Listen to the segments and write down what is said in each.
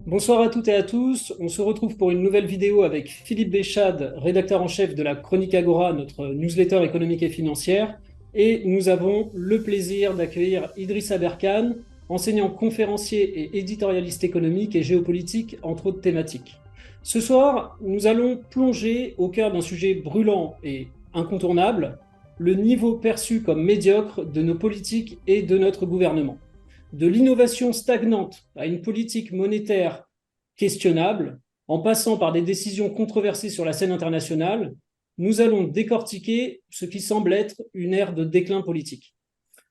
Bonsoir à toutes et à tous. On se retrouve pour une nouvelle vidéo avec Philippe Béchade, rédacteur en chef de la Chronique Agora, notre newsletter économique et financière. Et nous avons le plaisir d'accueillir Idriss Aberkane, enseignant conférencier et éditorialiste économique et géopolitique, entre autres thématiques. Ce soir, nous allons plonger au cœur d'un sujet brûlant et incontournable, le niveau perçu comme médiocre de nos politiques et de notre gouvernement. De l'innovation stagnante à une politique monétaire questionnable, en passant par des décisions controversées sur la scène internationale, nous allons décortiquer ce qui semble être une ère de déclin politique.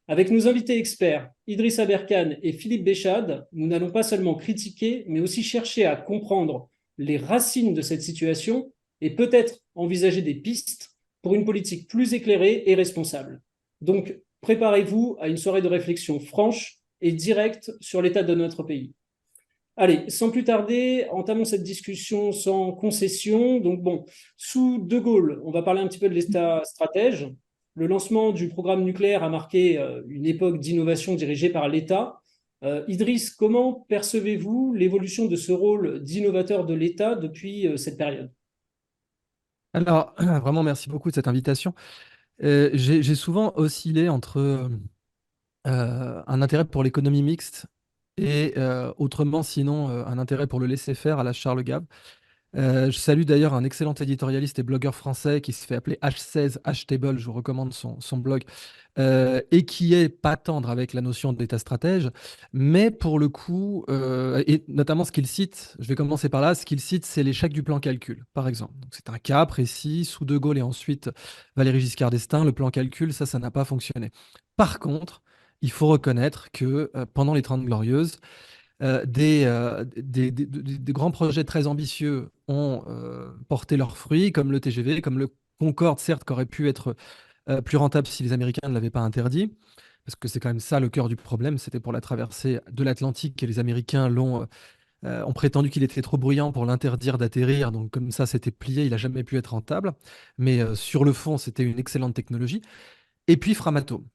Avec nos invités experts, Idriss Aberkane et Philippe Béchade, nous n'allons pas seulement critiquer, mais aussi chercher à comprendre les racines de cette situation et peut-être envisager des pistes pour une politique plus éclairée et responsable. Donc, préparez-vous à une soirée de réflexion franche et directe sur l'état de notre pays. Allez, sans plus tarder, entamons cette discussion sans concession. Donc bon, sous De Gaulle, on va parler un petit peu de l'État stratège. Le lancement du programme nucléaire a marqué une époque d'innovation dirigée par l'État. Idriss, comment percevez-vous l'évolution de ce rôle d'innovateur de l'État depuis cette période? Alors, vraiment, merci beaucoup de cette invitation. J'ai souvent oscillé entre un intérêt pour l'économie mixte et autrement, sinon, un intérêt pour le laisser-faire à la Charles Gave. Je salue d'ailleurs un excellent éditorialiste et blogueur français qui se fait appeler H16 Htable, je vous recommande son blog, et qui est pas tendre avec la notion d'état stratège, mais pour le coup, et notamment ce qu'il cite, je vais commencer par là, ce qu'il cite, c'est l'échec du plan calcul, par exemple. Donc c'est un cas précis, sous De Gaulle et ensuite Valéry Giscard d'Estaing, le plan calcul, ça n'a pas fonctionné. Par contre, il faut reconnaître que pendant les Trente Glorieuses, des grands projets très ambitieux ont porté leurs fruits, comme le TGV, comme le Concorde, certes, qui aurait pu être plus rentable si les Américains ne l'avaient pas interdit, parce que c'est quand même ça le cœur du problème, c'était pour la traversée de l'Atlantique et les Américains ont prétendu qu'il était trop bruyant pour l'interdire d'atterrir, donc comme ça c'était plié, il n'a jamais pu être rentable, mais sur le fond c'était une excellente technologie. Et puis Framatome.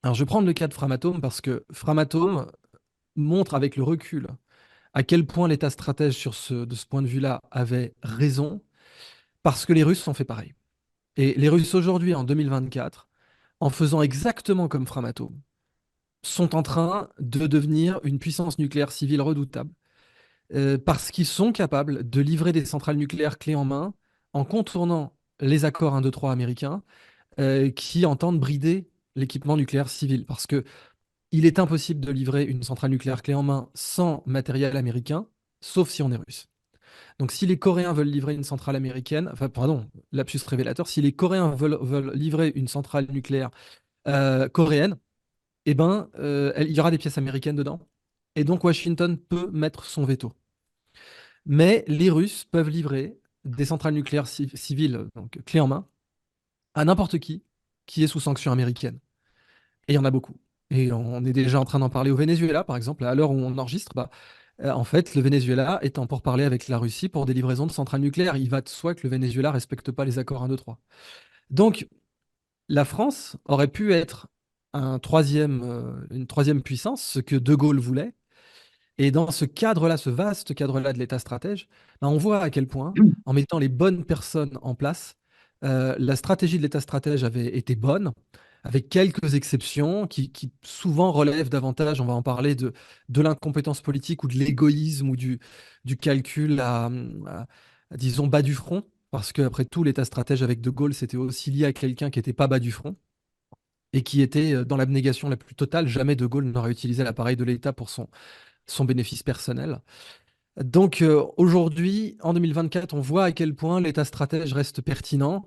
Alors je vais prendre le cas de Framatome parce que Framatome montre avec le recul à quel point l'État stratège de ce point de vue-là avait raison, parce que les Russes ont fait pareil. Et les Russes aujourd'hui, en 2024, en faisant exactement comme Framatome, sont en train de devenir une puissance nucléaire civile redoutable, parce qu'ils sont capables de livrer des centrales nucléaires clés en main en contournant les accords 1, 2, 3 américains qui entendent brider l'équipement nucléaire civil. Parce que il est impossible de livrer une centrale nucléaire clé en main sans matériel américain, sauf si on est russe. Donc, si les Coréens veulent livrer une centrale américaine, enfin, pardon, lapsus révélateur, si les Coréens veulent livrer une centrale nucléaire coréenne, eh ben, il y aura des pièces américaines dedans. Et donc, Washington peut mettre son veto. Mais les Russes peuvent livrer des centrales nucléaires civiles, donc clés en main, à n'importe qui est sous sanction américaine. Et il y en a beaucoup. Et on est déjà en train d'en parler au Venezuela, par exemple, à l'heure où on enregistre, bah, en fait, le Venezuela est en pourparlers avec la Russie pour des livraisons de centrales nucléaires. Il va de soi que le Venezuela respecte pas les accords 1, 2, 3. Donc, la France aurait pu être une troisième puissance, ce que De Gaulle voulait. Et dans ce cadre-là, ce vaste cadre-là de l'État stratège, ben, on voit à quel point, en mettant les bonnes personnes en place, la stratégie de l'État stratège avait été bonne, avec quelques exceptions qui souvent relèvent davantage, on va en parler, de l'incompétence politique ou de l'égoïsme ou du calcul disons, bas du front. Parce qu'après tout, l'État stratège avec De Gaulle, c'était aussi lié à quelqu'un qui n'était pas bas du front et qui était dans l'abnégation la plus totale. Jamais De Gaulle n'aurait utilisé l'appareil de l'État pour son bénéfice personnel. Donc aujourd'hui, en 2024, on voit à quel point l'État stratège reste pertinent,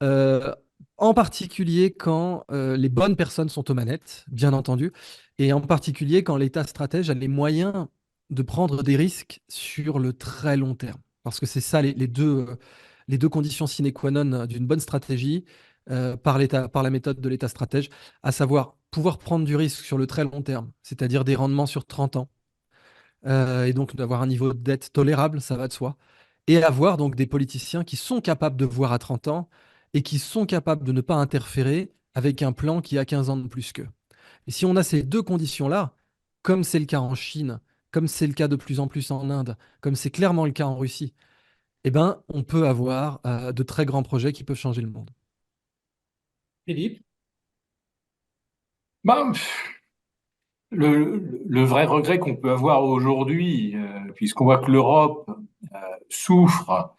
euh, en particulier quand les bonnes personnes sont aux manettes, bien entendu, et en particulier quand l'État stratège a les moyens de prendre des risques sur le très long terme. Parce que c'est ça les deux conditions sine qua non d'une bonne stratégie par la méthode de l'État stratège, à savoir pouvoir prendre du risque sur le très long terme, c'est-à-dire des rendements sur 30 ans et donc d'avoir un niveau de dette tolérable, ça va de soi, et avoir donc des politiciens qui sont capables de voir à 30 ans et qui sont capables de ne pas interférer avec un plan qui a 15 ans de plus qu'eux. Et si on a ces deux conditions-là, comme c'est le cas en Chine comme c'est le cas de plus en plus en Inde, comme c'est clairement le cas en Russie, eh ben, on peut avoir de très grands projets qui peuvent changer le monde. Philippe? Bah, le vrai regret qu'on peut avoir aujourd'hui, puisqu'on voit que l'Europe souffre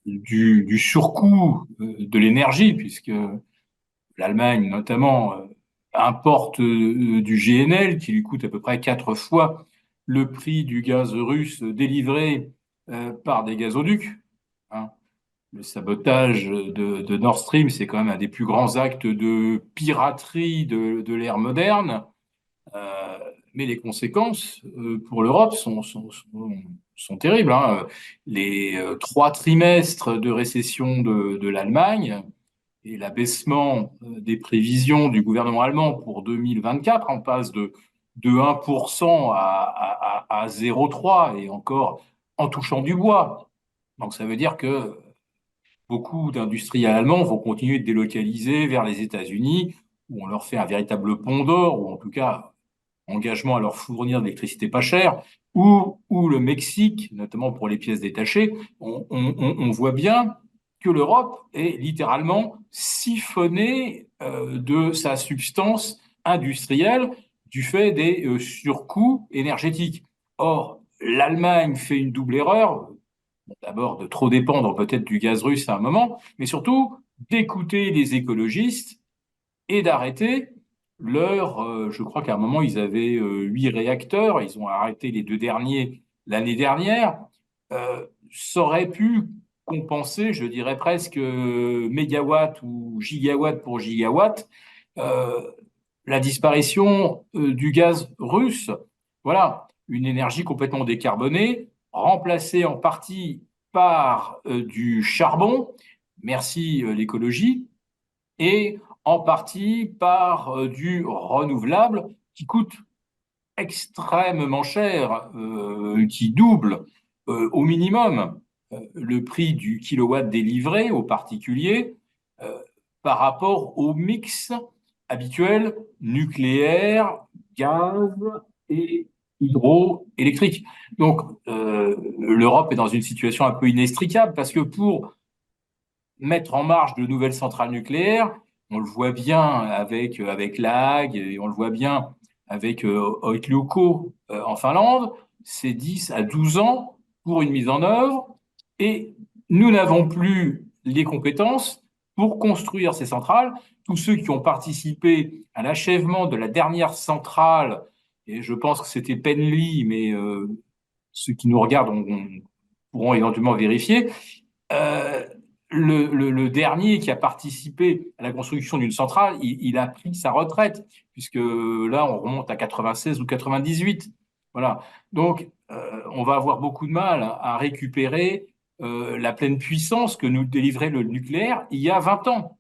du surcoût de l'énergie, puisque l'Allemagne notamment importe du GNL qui lui coûte à peu près 4 fois le prix du gaz russe délivré par des gazoducs, hein. Le sabotage de Nord Stream, c'est quand même un des plus grands actes de piraterie de l'ère moderne. Euh, mais les conséquences pour l'Europe sont terribles, hein. Les 3 trimestres de récession de l'Allemagne et l'abaissement des prévisions du gouvernement allemand pour 2024, on passe de 1% à 0,3 et encore en touchant du bois. Donc ça veut dire que beaucoup d'industriels allemands vont continuer de délocaliser vers les États-Unis, où on leur fait un véritable pont d'or, ou en tout cas engagement à leur fournir de l'électricité pas chère, ou le Mexique, notamment pour les pièces détachées. On voit bien que l'Europe est littéralement siphonnée de sa substance industrielle du fait des surcoûts énergétiques. Or, l'Allemagne fait une double erreur, d'abord de trop dépendre peut-être du gaz russe à un moment, mais surtout d'écouter les écologistes et d'arrêter je crois qu'à un moment, ils avaient 8 réacteurs, ils ont arrêté les 2 derniers l'année dernière. Ça aurait pu compenser, je dirais presque mégawatt ou gigawatt pour gigawatt, euh, la disparition du gaz russe. Voilà, une énergie complètement décarbonée, remplacée en partie par du charbon, merci l'écologie, et en partie par du renouvelable qui coûte extrêmement cher, qui double au minimum le prix du kilowatt délivré aux particuliers euh, par rapport au mix habituel nucléaire, gaz et hydroélectrique. Donc l'Europe est dans une situation un peu inextricable parce que pour mettre en marche de nouvelles centrales nucléaires. On le voit bien avec la Hague et on le voit bien avec Olkiluoto en Finlande. C'est 10 à 12 ans pour une mise en œuvre et nous n'avons plus les compétences pour construire ces centrales. Tous ceux qui ont participé à l'achèvement de la dernière centrale, et je pense que c'était Penly, mais ceux qui nous regardent pourront éventuellement vérifier, euh, le dernier qui a participé à la construction d'une centrale, il a pris sa retraite, puisque là, on remonte à 96 ou 98. Voilà. Donc, on va avoir beaucoup de mal à récupérer la pleine puissance que nous délivrait le nucléaire il y a 20 ans.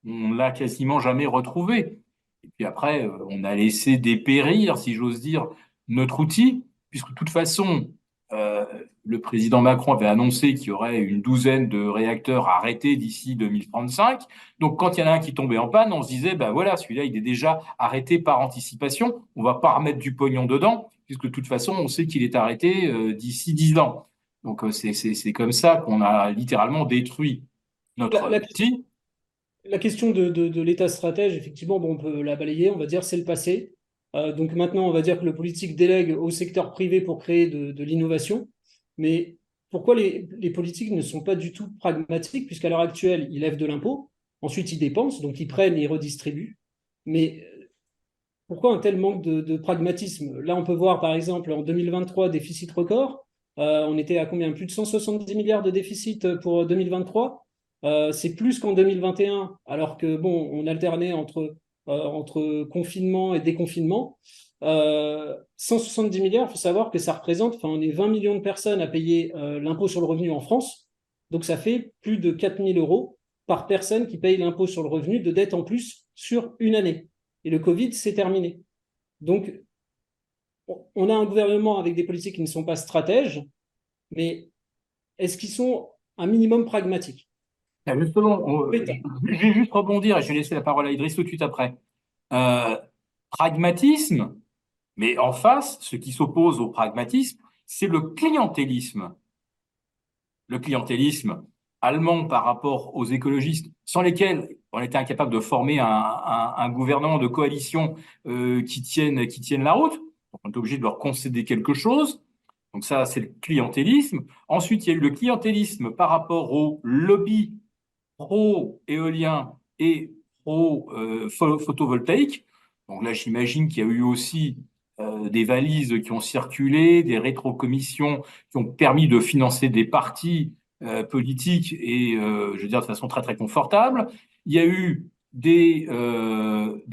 On l'a quasiment jamais retrouvé. Et puis après, on a laissé dépérir, si j'ose dire, notre outil, puisque de toute façon, euh, le président Macron avait annoncé qu'il y aurait une douzaine de réacteurs arrêtés d'ici 2035. Donc, quand il y en a un qui tombait en panne, on se disait, ben voilà, celui-là, il est déjà arrêté par anticipation. On va pas remettre du pognon dedans, puisque de toute façon, on sait qu'il est arrêté d'ici 10 ans. Donc, c'est comme ça qu'on a littéralement détruit La, notre la- outil. la question de l'État stratège, effectivement, bon, on peut la balayer, on va dire c'est le passé. Donc maintenant, on va dire que le politique délègue au secteur privé pour créer de l'innovation. Mais pourquoi les politiques ne sont pas du tout pragmatiques, puisqu'à l'heure actuelle, ils lèvent de l'impôt, ensuite ils dépensent, donc ils prennent et ils redistribuent. Mais pourquoi un tel manque de pragmatisme? Là, on peut voir par exemple en 2023, déficit record. On était à combien? Plus de 170 milliards de déficit pour 2023. C'est plus qu'en 2021, alors que bon, on alternait entre confinement et déconfinement. 170 milliards, il faut savoir que ça représente, enfin, on est 20 millions de personnes à payer l'impôt sur le revenu en France. Donc ça fait plus de 4 000 euros par personne qui paye l'impôt sur le revenu de dette en plus sur une année. Et le Covid, c'est terminé. Donc, on a un gouvernement avec des politiques qui ne sont pas stratèges, mais est-ce qu'ils sont un minimum pragmatiques? Justement, L'État. je vais juste rebondir et je vais laisser la parole à Idriss tout de suite après. Euh, Pragmatisme, Mais en face, ce qui s'oppose au pragmatisme, c'est le clientélisme. Le clientélisme allemand par rapport aux écologistes, sans lesquels on était incapable de former un gouvernement de coalition qui tienne la route. On est obligé de leur concéder quelque chose. Donc ça, c'est le clientélisme. Ensuite, il y a eu le clientélisme par rapport au lobby pro-éolien et pro-photovoltaïque. Donc là, j'imagine qu'il y a eu aussi des valises qui ont circulé, des rétrocommissions qui ont permis de financer des partis politiques et, je veux dire, de façon très, très confortable. Il y a eu des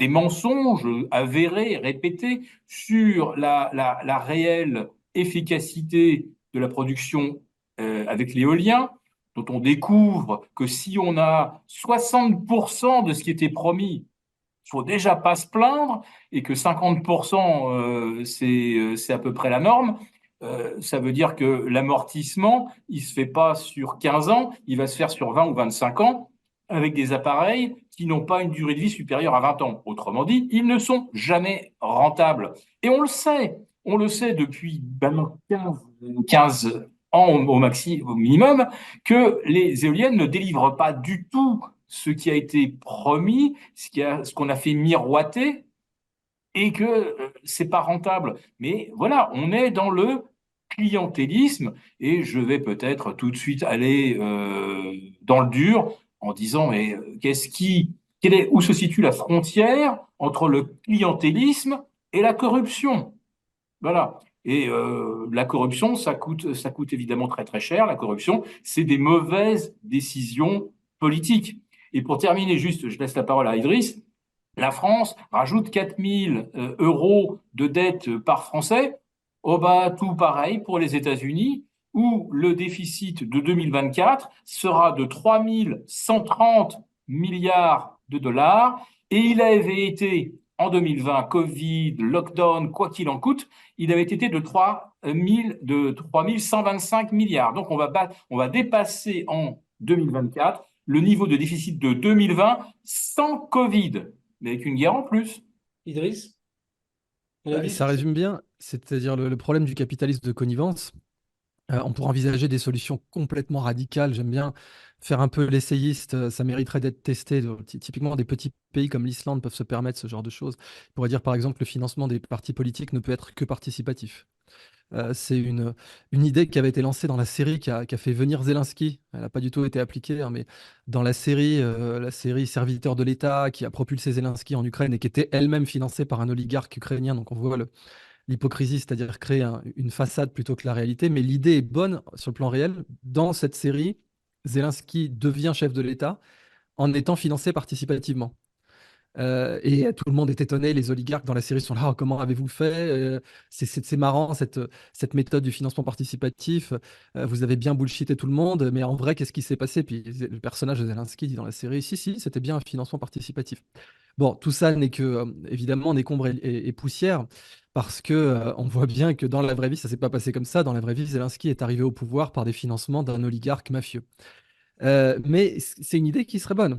mensonges avérés, répétés, sur la réelle efficacité de la production avec l'éolien, dont on découvre que si on a 60% de ce qui était promis, il faut déjà pas se plaindre, et que 50%, c'est à peu près la norme. Ça veut dire que l'amortissement, il se fait pas sur 15 ans, il va se faire sur 20 ou 25 ans, avec des appareils qui n'ont pas une durée de vie supérieure à 20 ans. Autrement dit, ils ne sont jamais rentables. Et on le sait depuis maintenant 15 ans au minimum, que les éoliennes ne délivrent pas du tout ce qui a été promis, ce qu'on a fait miroiter, et que c'est pas rentable. Mais voilà, on est dans le clientélisme, et je vais peut-être tout de suite aller dans le dur en disant, mais où se situe la frontière entre le clientélisme et la corruption? Voilà. Et la corruption, ça coûte évidemment très très cher. La corruption, c'est des mauvaises décisions politiques. Et pour terminer, juste, je laisse la parole à Idriss. La France rajoute 4 000 euros de dette par Français. Oh bah, tout pareil pour les États-Unis, où le déficit de 2024 sera de 3 130 milliards de dollars. Et il avait été, en 2020, Covid, lockdown, quoi qu'il en coûte, il avait été de 3 125 milliards. Donc on va dépasser en 2024 le niveau de déficit de 2020 sans Covid, mais avec une guerre en plus. Idriss, un avis Ça sur ça? résume bien, c'est-à-dire le problème du capitalisme de connivence. On pourrait envisager des solutions complètement radicales. J'aime bien faire un peu l'essayiste. Ça mériterait d'être testé. Typiquement, des petits pays comme l'Islande peuvent se permettre ce genre de choses. On pourrait dire, par exemple, le financement des partis politiques ne peut être que participatif. C'est une idée qui avait été lancée dans la série qui a fait venir Zelensky. Elle n'a pas du tout été appliquée, hein, mais dans la série Serviteur de l'État, qui a propulsé Zelensky en Ukraine et qui était elle-même financée par un oligarque ukrainien. Donc on voit l'hypocrisie, c'est-à-dire créer une façade plutôt que la réalité. Mais l'idée est bonne sur le plan réel. Dans cette série, Zelensky devient chef de l'État en étant financé participativement. Et tout le monde est étonné, les oligarques dans la série sont là: oh, comment avez-vous fait? C'est marrant cette méthode du financement participatif. Vous avez bien bullshité tout le monde, mais en vrai, qu'est-ce qui s'est passé? Puis le personnage de Zelensky dit dans la série: si, si, c'était bien un financement participatif. Bon, tout ça n'est que, évidemment, décombre et poussière, parce que on voit bien que dans la vraie vie, ça s'est pas passé comme ça. Dans la vraie vie, Zelensky est arrivé au pouvoir par des financements d'un oligarque mafieux. Mais c'est une idée qui serait bonne.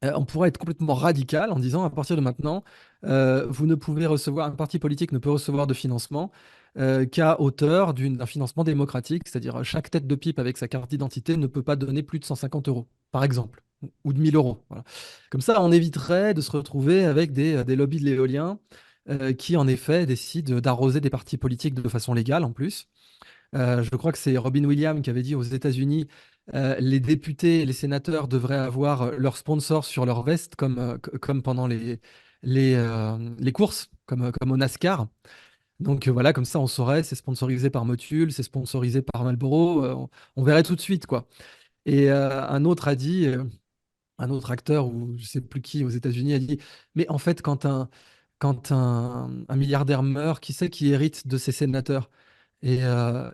On pourrait être complètement radical en disant: à partir de maintenant, vous ne pouvez recevoir, un parti politique ne peut recevoir de financement qu'à hauteur d'un financement démocratique, c'est-à-dire chaque tête de pipe avec sa carte d'identité ne peut pas donner plus de 150 euros, par exemple, ou de 1000 euros. Voilà. Comme ça, on éviterait de se retrouver avec des lobbies de l'éolien qui, en effet, décident d'arroser des partis politiques de façon légale en plus. Je crois que c'est Robin Williams qui avait dit: aux États-Unis, les députés et les sénateurs devraient avoir leur sponsor sur leur veste, comme pendant les courses, comme au NASCAR. Donc voilà, comme ça on saurait, c'est sponsorisé par Motul, c'est sponsorisé par Marlboro, on verrait tout de suite, quoi. Et un autre a dit, un autre acteur, ou je sais plus qui aux États-Unis, a dit: mais en fait, quand un milliardaire meurt, qui c'est qui hérite de ses sénateurs? Et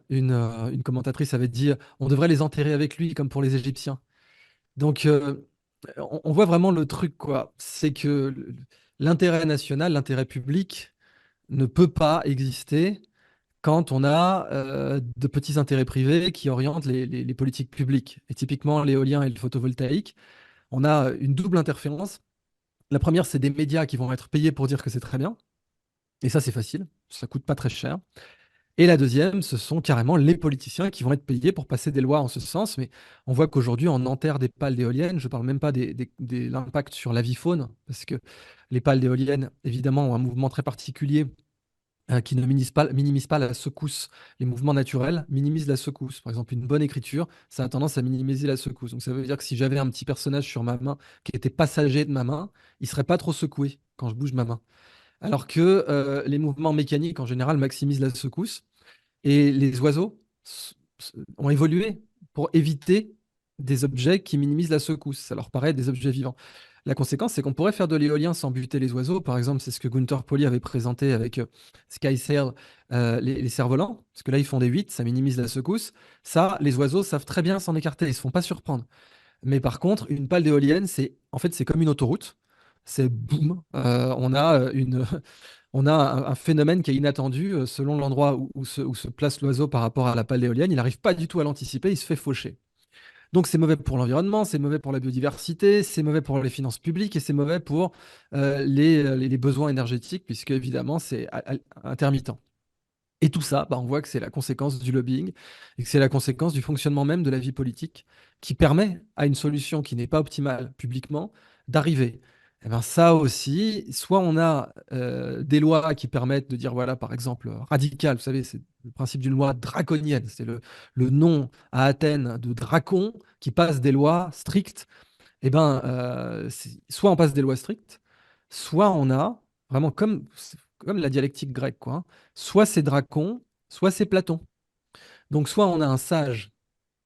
une commentatrice avait dit: on devrait les enterrer avec lui, comme pour les Égyptiens. Donc, on voit vraiment le truc, quoi. C'est que l'intérêt national, l'intérêt public ne peut pas exister quand on a de petits intérêts privés qui orientent les politiques publiques. Et typiquement, l'éolien et le photovoltaïque, on a une double interférence. La première, c'est des médias qui vont être payés pour dire que c'est très bien. Et ça, c'est facile. ça coûte pas très cher. Et la deuxième, ce sont carrément les politiciens qui vont être payés pour passer des lois en ce sens. Mais on voit qu'aujourd'hui, on enterre des pales d'éoliennes. Je ne parle même pas de l'impact sur la vie faune, parce que les pales d'éoliennes, évidemment, ont un mouvement très particulier qui ne minimise pas la secousse. Les mouvements naturels minimisent la secousse. Par exemple, une bonne écriture, ça a tendance à minimiser la secousse. Donc ça veut dire que si j'avais un petit personnage sur ma main qui était passager de ma main, il serait pas trop secoué quand je bouge ma main. Alors que les mouvements mécaniques, en général, maximisent la secousse. Et les oiseaux ont évolué pour éviter des objets qui minimisent la secousse. Ça leur paraît des objets vivants. La conséquence, c'est qu'on pourrait faire de l'éolien sans buter les oiseaux. Par exemple, c'est ce que Gunther Pauli avait présenté avec SkySail, les cerfs-volants. Parce que là, ils font des 8, ça minimise la secousse. Ça, les oiseaux savent très bien s'en écarter, ils ne se font pas surprendre. Mais par contre, une pale d'éolienne, c'est comme une autoroute. C'est boum, on a un phénomène qui est inattendu selon l'endroit où se place l'oiseau par rapport à la pale d'éolienne. Il n'arrive pas du tout à l'anticiper, il se fait faucher. Donc c'est mauvais pour l'environnement, c'est mauvais pour la biodiversité, c'est mauvais pour les finances publiques et c'est mauvais pour les besoins énergétiques, puisque évidemment c'est intermittent. Et tout ça, bah, on voit que c'est la conséquence du lobbying et que c'est la conséquence du fonctionnement même de la vie politique qui permet à une solution qui n'est pas optimale publiquement d'arriver. Et ben ça aussi, soit on a des lois qui permettent de dire, voilà, par exemple, radical, vous savez, c'est le principe d'une loi draconienne, c'est le nom à Athènes de Dracon qui passe des lois strictes. Et ben, soit on passe des lois strictes, soit on a vraiment comme la dialectique grecque, quoi, hein. Soit c'est Dracon, soit c'est Platon. Donc soit on a un sage,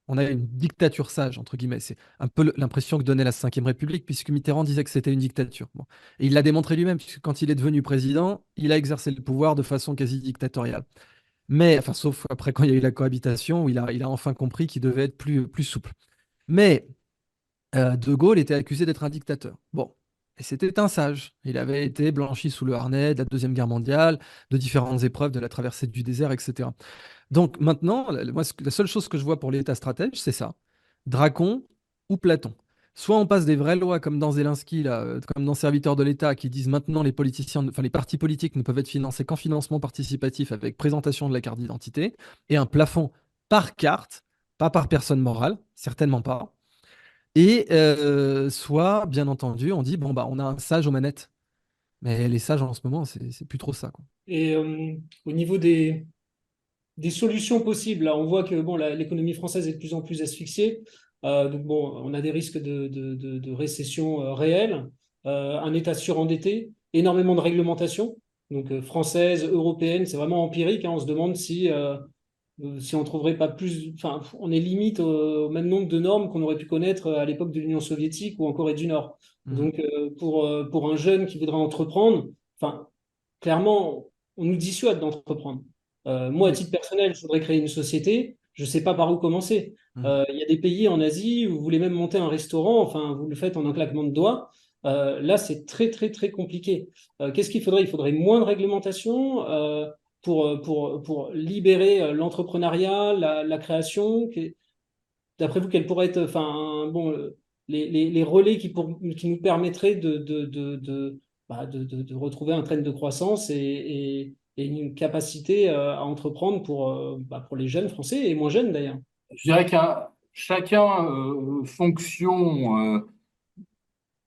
on a une dictature sage, entre guillemets. C'est un peu l'impression que donnait la Ve République, puisque Mitterrand disait que c'était une dictature. Bon. Et il l'a démontré lui-même, puisque quand il est devenu président, il a exercé le pouvoir de façon quasi dictatoriale. Mais, enfin, sauf après quand il y a eu la cohabitation, où il a enfin compris qu'il devait être plus souple. Mais De Gaulle était accusé d'être un dictateur. Bon, et c'était un sage. Il avait été blanchi sous le harnais de la Deuxième Guerre mondiale, de différentes épreuves, de la traversée du désert, etc. Donc maintenant, moi, la seule chose que je vois pour l'État stratège, c'est ça. Dracon ou Platon. Soit on passe des vraies lois comme dans Zelensky, là, comme dans Serviteurs de l'État, qui disent maintenant les politiciens, enfin les partis politiques ne peuvent être financés qu'en financement participatif avec présentation de la carte d'identité et un plafond par carte, pas par personne morale, certainement pas. Et soit, bien entendu, on dit, bon, bah, on a un sage aux manettes. Mais les sages, en ce moment, c'est plus trop ça, quoi. Et au niveau des solutions possibles, là, on voit que bon, l'économie française est de plus en plus asphyxiée. Donc bon, on a des risques de récession réelle, un État surendetté, énormément de réglementations, donc françaises, européennes, c'est vraiment empirique, hein. On se demande si on trouverait pas plus, enfin, on est limite au même nombre de normes qu'on aurait pu connaître à l'époque de l'Union soviétique ou en Corée du Nord. Mhm. Donc, pour un jeune qui voudrait entreprendre, enfin, clairement, on nous dissuade d'entreprendre. Moi, à Oui. titre personnel, je voudrais créer une société, je ne sais pas par où commencer. Mhm. Il y a des pays en Asie où vous voulez même monter un restaurant, enfin, vous le faites en un claquement de doigts. Là, c'est très, très, très compliqué. Qu'est-ce qu'il faudrait? Il faudrait moins de réglementation. Pour libérer l'entrepreneuriat, la création. D'après vous, quels pourraient être, enfin, bon, les relais qui nous permettraient de retrouver un train de croissance et une capacité à entreprendre pour les jeunes français et moins jeunes d'ailleurs. Je dirais qu'un chacun fonction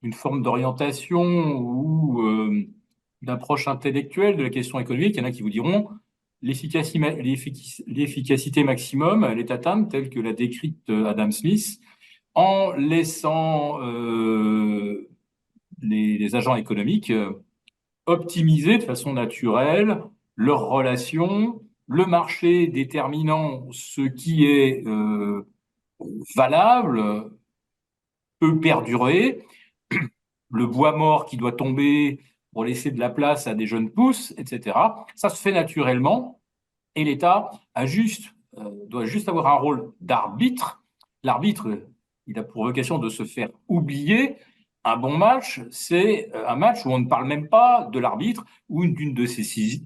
d'une forme d'orientation ou d'approche intellectuelle de la question économique. Il y en a qui vous diront l'efficacité maximum, elle est atteinte telle que l'a décrite Adam Smith, en laissant les agents économiques optimiser de façon naturelle leurs relations, le marché déterminant ce qui est valable, peut perdurer, le bois mort qui doit tomber pour laisser de la place à des jeunes pousses, etc. Ça se fait naturellement et l'État doit juste avoir un rôle d'arbitre. L'arbitre, il a pour vocation de se faire oublier. Un bon match, c'est un match où on ne parle même pas de l'arbitre ou une de ses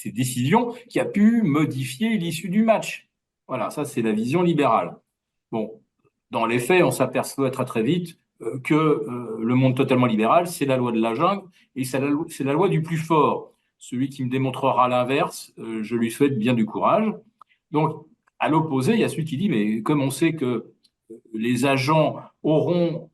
décisions qui a pu modifier l'issue du match. Voilà, ça c'est la vision libérale. Bon, dans les faits, on s'aperçoit très très vite que le monde totalement libéral, c'est la loi de la jungle et c'est la loi du plus fort. Celui qui me démontrera l'inverse, je lui souhaite bien du courage. Donc, à l'opposé, il y a celui qui dit, mais comme on sait que les agents auront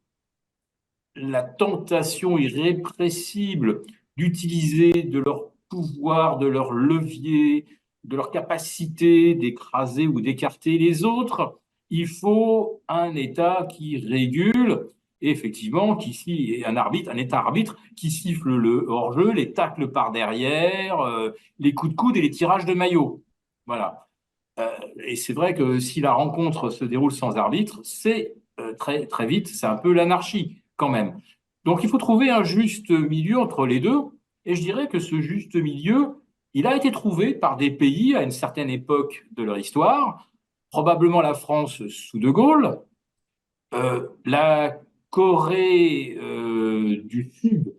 la tentation irrépressible d'utiliser de leur pouvoir, de leur levier, de leur capacité d'écraser ou d'écarter les autres, il faut un État qui régule, et effectivement, qui est un État arbitre qui siffle le hors-jeu, les tacles par derrière, les coups de coude et les tirages de maillot. Voilà. Et c'est vrai que si la rencontre se déroule sans arbitre, c'est très, très vite, c'est un peu l'anarchie quand même. Donc il faut trouver un juste milieu entre les deux. Et je dirais que ce juste milieu, il a été trouvé par des pays à une certaine époque de leur histoire, probablement la France sous De Gaulle, la Corée du Sud,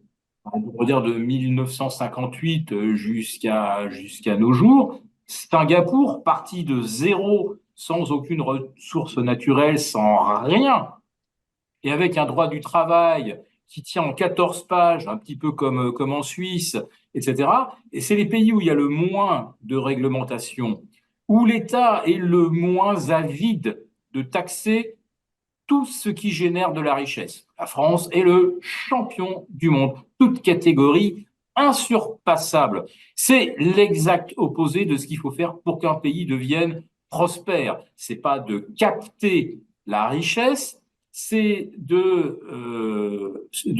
on va dire de 1958 jusqu'à nos jours. Singapour, parti de zéro, sans aucune ressource naturelle, sans rien, et avec un droit du travail qui tient en 14 pages, un petit peu comme en Suisse, etc. Et c'est les pays où il y a le moins de réglementation, où l'État est le moins avide de taxer tout ce qui génère de la richesse. La France est le champion du monde, toute catégorie insurpassable. C'est l'exact opposé de ce qu'il faut faire pour qu'un pays devienne prospère. C'est pas de capter la richesse, c'est de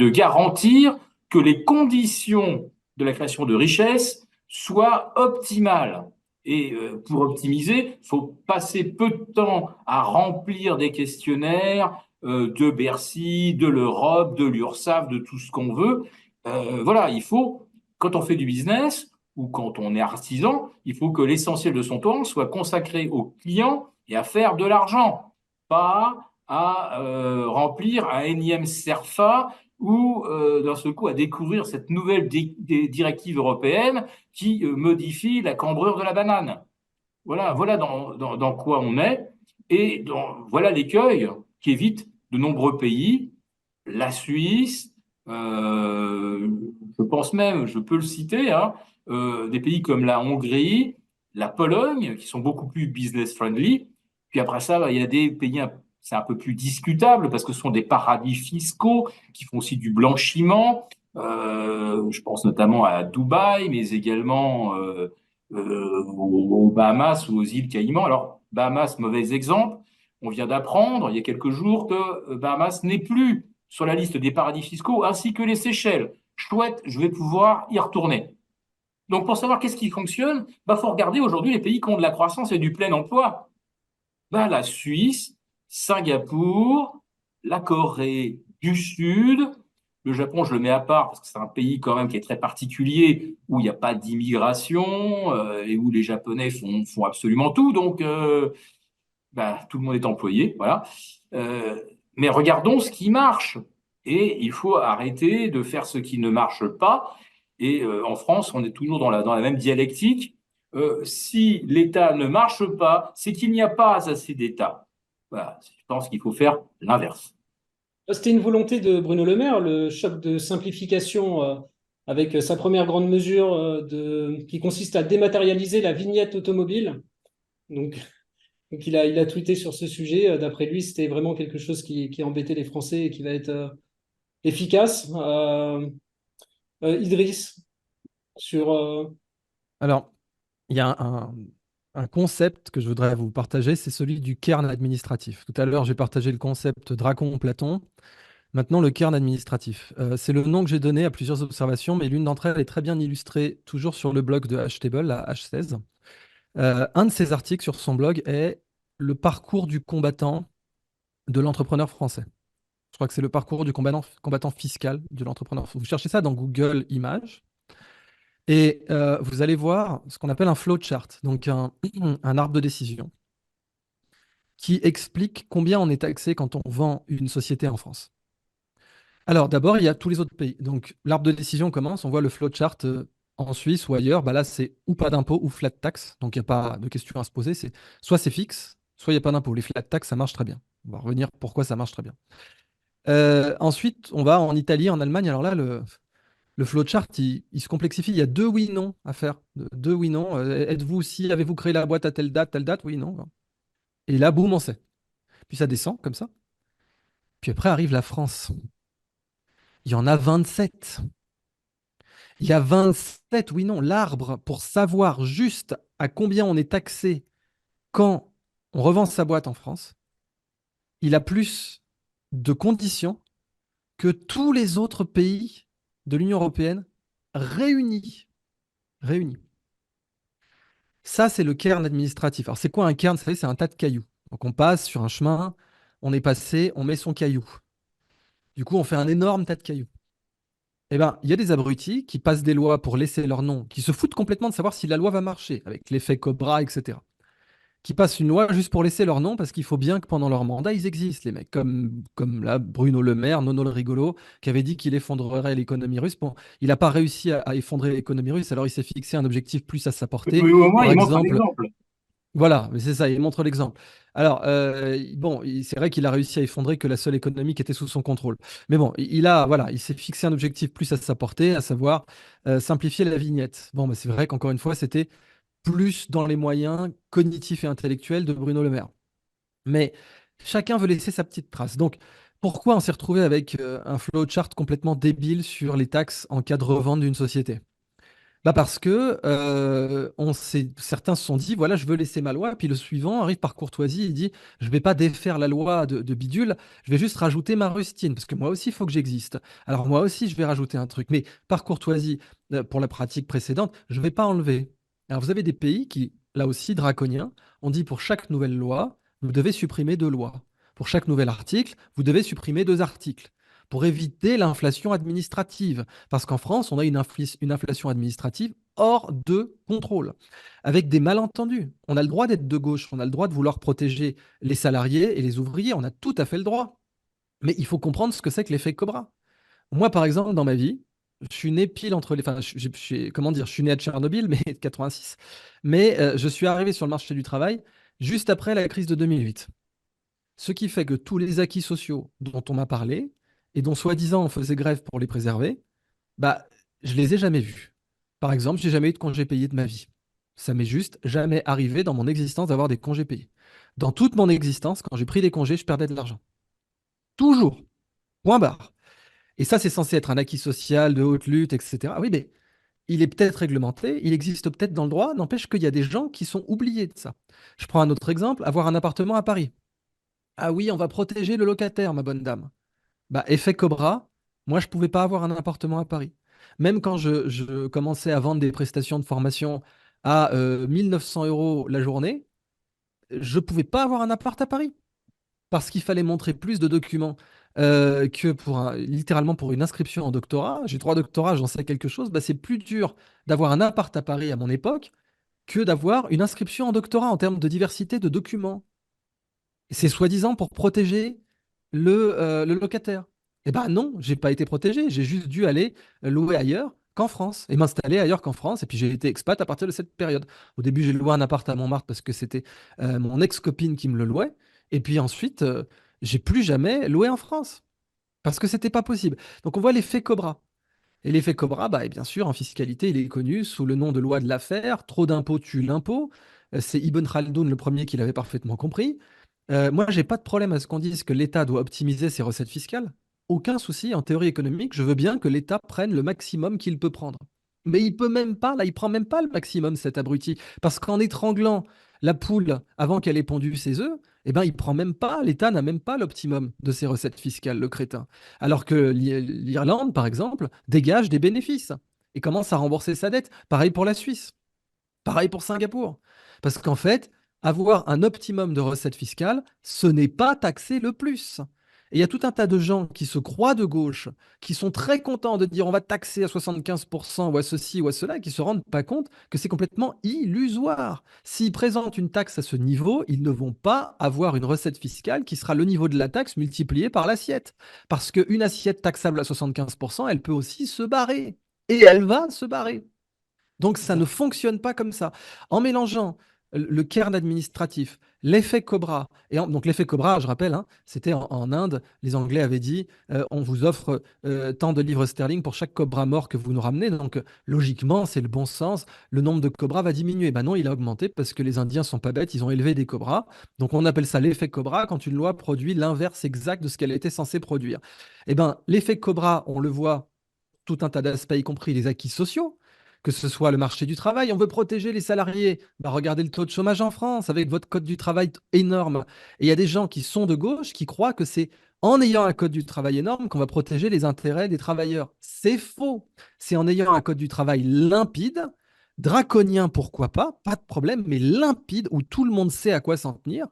garantir que les conditions de la création de richesse soient optimales. Et pour optimiser, il faut passer peu de temps à remplir des questionnaires de Bercy, de l'Europe, de l'URSSAF, de tout ce qu'on veut. Voilà, il faut, quand on fait du business ou quand on est artisan, il faut que l'essentiel de son temps soit consacré aux clients et à faire de l'argent, pas à remplir un énième CERFA ou d'un seul coup à découvrir cette nouvelle directive européenne qui modifie la cambrure de la banane. Voilà dans quoi on est. Et voilà l'écueil qui évite de nombreux pays, la Suisse, je pense même, je peux le citer, hein, des pays comme la Hongrie, la Pologne, qui sont beaucoup plus business-friendly. Puis après ça, il y a des pays, c'est un peu plus discutable parce que ce sont des paradis fiscaux qui font aussi du blanchiment. Je pense notamment à Dubaï, mais également aux Bahamas ou aux îles Caïmans. Alors, Bahamas, mauvais exemple. On vient d'apprendre il y a quelques jours que Bahamas n'est plus sur la liste des paradis fiscaux, ainsi que les Seychelles. Chouette, je vais pouvoir y retourner. Donc, pour savoir qu'est-ce qui fonctionne, faut regarder aujourd'hui les pays qui ont de la croissance et du plein emploi. La Suisse, Singapour, la Corée du Sud, le Japon, je le mets à part parce que c'est un pays quand même qui est très particulier, où il n'y a pas d'immigration et où les Japonais font absolument tout. Donc, tout le monde est employé, voilà. Mais regardons ce qui marche. Et il faut arrêter de faire ce qui ne marche pas. Et en France, on est toujours dans la même dialectique. Si l'État ne marche pas, c'est qu'il n'y a pas assez d'État. Voilà, je pense qu'il faut faire l'inverse. C'était une volonté de Bruno Le Maire, le choc de simplification avec sa première grande mesure qui consiste à dématérialiser la vignette automobile. Donc il a tweeté sur ce sujet. D'après lui, c'était vraiment quelque chose qui embêtait les Français et qui va être efficace. Idriss, sur... Alors, il y a un concept que je voudrais vous partager, c'est celui du cairn administratif. Tout à l'heure, j'ai partagé le concept Dracon-Platon. Maintenant, le cairn administratif. C'est le nom que j'ai donné à plusieurs observations, mais l'une d'entre elles est très bien illustrée toujours sur le blog de Htable, la H16. Un de ses articles sur son blog est le parcours du combattant de l'entrepreneur français. Je crois que c'est le parcours du combattant fiscal de l'entrepreneur. Vous cherchez ça dans Google Images et vous allez voir ce qu'on appelle un flowchart, donc un arbre de décision qui explique combien on est taxé quand on vend une société en France. Alors d'abord, il y a tous les autres pays. Donc l'arbre de décision commence, on voit le flowchart en Suisse ou ailleurs. Là, c'est ou pas d'impôt ou flat tax. Donc il n'y a pas de question à se poser. Soit c'est fixe, soit il n'y a pas d'impôt. Les flat tax, ça marche très bien. On va revenir pourquoi ça marche très bien. Ensuite, on va en Italie, en Allemagne. Alors là, Le flowchart, il se complexifie. Il y a deux oui-non à faire. Deux oui-non. Êtes-vous si, avez-vous créé la boîte à telle date? Oui, non. Et là, boum, on sait. Puis ça descend comme ça. Puis après arrive la France. Il y en a 27. Il y a 27, oui, non. L'arbre, pour savoir juste à combien on est taxé quand on revend sa boîte en France, il a plus de conditions que tous les autres pays de l'Union européenne réunis. Réunis. Ça, c'est le cairn administratif. Alors, c'est quoi un cairn? Vous savez, c'est un tas de cailloux. Donc, on passe sur un chemin, on est passé, on met son caillou. Du coup, on fait un énorme tas de cailloux. Eh bien, il y a des abrutis qui passent des lois pour laisser leur nom, qui se foutent complètement de savoir si la loi va marcher, avec l'effet Cobra, etc. Qui passent une loi juste pour laisser leur nom, parce qu'il faut bien que pendant leur mandat, ils existent, les mecs. Comme là, Bruno Le Maire, Nono le rigolo, qui avait dit qu'il effondrerait l'économie russe. Bon, il n'a pas réussi à effondrer l'économie russe, alors il s'est fixé un objectif plus à sa portée. Mais au moins, Par il montre un exemple, exemple. voilà, mais c'est ça, il montre l'exemple. Alors, bon, c'est vrai qu'il a réussi à effondrer que la seule économie qui était sous son contrôle. Mais bon, voilà, il s'est fixé un objectif plus à sa portée, à savoir simplifier la vignette. Bon, bah, c'est vrai qu'encore une fois, c'était plus dans les moyens cognitifs et intellectuels de Bruno Le Maire. Mais chacun veut laisser sa petite trace. Donc, pourquoi on s'est retrouvé avec un flowchart complètement débile sur les taxes en cas de revente d'une société? Bah parce que certains se sont dit, voilà, je veux laisser ma loi, puis le suivant arrive par courtoisie, il dit, je vais pas défaire la loi de bidule, je vais juste rajouter ma rustine, parce que moi aussi, il faut que j'existe. Alors moi aussi, je vais rajouter un truc, mais par courtoisie, pour la pratique précédente, je vais pas enlever. Alors vous avez des pays qui, là aussi, draconiens, on dit pour chaque nouvelle loi, vous devez supprimer deux lois. Pour chaque nouvel article, vous devez supprimer deux articles. Pour éviter l'inflation administrative. Parce qu'en France, on a une inflation administrative hors de contrôle, avec des malentendus. On a le droit d'être de gauche, on a le droit de vouloir protéger les salariés et les ouvriers, on a tout à fait le droit. Mais il faut comprendre ce que c'est que l'effet Cobra. Moi, par exemple, dans ma vie, je suis né pile entre les... Enfin, comment dire, je suis né à Tchernobyl, mais 86. Mais je suis arrivé sur le marché du travail juste après la crise de 2008. Ce qui fait que tous les acquis sociaux dont on m'a parlé, et dont soi-disant on faisait grève pour les préserver, bah, je les ai jamais vus. Par exemple, j'ai jamais eu de congé payé de ma vie. Ça m'est juste jamais arrivé dans mon existence d'avoir des congés payés. Dans toute mon existence, quand j'ai pris des congés, je perdais de l'argent. Toujours. Point barre. Et ça, c'est censé être un acquis social de haute lutte, etc. Oui, mais il est peut-être réglementé, il existe peut-être dans le droit, n'empêche qu'il y a des gens qui sont oubliés de ça. Je prends un autre exemple, avoir un appartement à Paris. Ah oui, on va protéger le locataire, ma bonne dame. Bah, effet Cobra, moi, je pouvais pas avoir un appartement à Paris. Même quand je commençais à vendre des prestations de formation à 1 900 € la journée, je pouvais pas avoir un appart à Paris parce qu'il fallait montrer plus de documents que littéralement pour une inscription en doctorat. J'ai 3 doctorats, j'en sais quelque chose. Bah, c'est plus dur d'avoir un appart à Paris à mon époque que d'avoir une inscription en doctorat en termes de diversité de documents. C'est soi-disant pour protéger le locataire. Eh ben non, j'ai pas été protégé. J'ai juste dû aller louer ailleurs qu'en France et m'installer ailleurs qu'en France. Et puis j'ai été expat à partir de cette période. Au début, j'ai loué un appart à Montmartre parce que c'était mon ex-copine qui me le louait. Et puis ensuite, j'ai plus jamais loué en France parce que c'était pas possible. Donc on voit l'effet Cobra. Et l'effet Cobra, bah, et bien sûr, en fiscalité, il est connu sous le nom de loi de l'affaire. Trop d'impôts tue l'impôt. C'est Ibn Khaldoun le premier qui l'avait parfaitement compris. Moi, j'ai pas de problème à ce qu'on dise que l'État doit optimiser ses recettes fiscales. Aucun souci, en théorie économique, je veux bien que l'État prenne le maximum qu'il peut prendre. Mais il peut même pas, là, il prend même pas le maximum, cet abruti. Parce qu'en étranglant la poule avant qu'elle ait pondu ses œufs, eh ben, il prend même pas, l'État n'a même pas l'optimum de ses recettes fiscales, le crétin. Alors que l'Irlande, par exemple, dégage des bénéfices et commence à rembourser sa dette. Pareil pour la Suisse. Pareil pour Singapour. Parce qu'en fait, avoir un optimum de recettes fiscales, ce n'est pas taxer le plus. Et il y a tout un tas de gens qui se croient de gauche, qui sont très contents de dire on va taxer à 75% ou à ceci ou à cela, et qui ne se rendent pas compte que c'est complètement illusoire. S'ils présentent une taxe à ce niveau, ils ne vont pas avoir une recette fiscale qui sera le niveau de la taxe multiplié par l'assiette. Parce qu'une assiette taxable à 75%, elle peut aussi se barrer. Et elle va se barrer. Donc ça ne fonctionne pas comme ça. En mélangeant le cairn administratif, l'effet Cobra. Donc l'effet Cobra, je rappelle, hein, c'était en Inde, les Anglais avaient dit on vous offre tant de livres sterling pour chaque cobra mort que vous nous ramenez. Donc logiquement, c'est le bon sens, le nombre de cobras va diminuer. Ben non, il a augmenté parce que les Indiens sont pas bêtes, ils ont élevé des cobras. Donc on appelle ça l'effet Cobra quand une loi produit l'inverse exact de ce qu'elle était censée produire. Eh ben, l'effet Cobra, on le voit tout un tas d'aspects, y compris les acquis sociaux, que ce soit le marché du travail. On veut protéger les salariés. Bah, regardez le taux de chômage en France avec votre code du travail énorme. Et il y a des gens qui sont de gauche qui croient que c'est en ayant un code du travail énorme qu'on va protéger les intérêts des travailleurs. C'est faux. C'est en ayant un code du travail limpide, draconien, pourquoi pas de problème, mais limpide, où tout le monde sait à quoi s'en tenir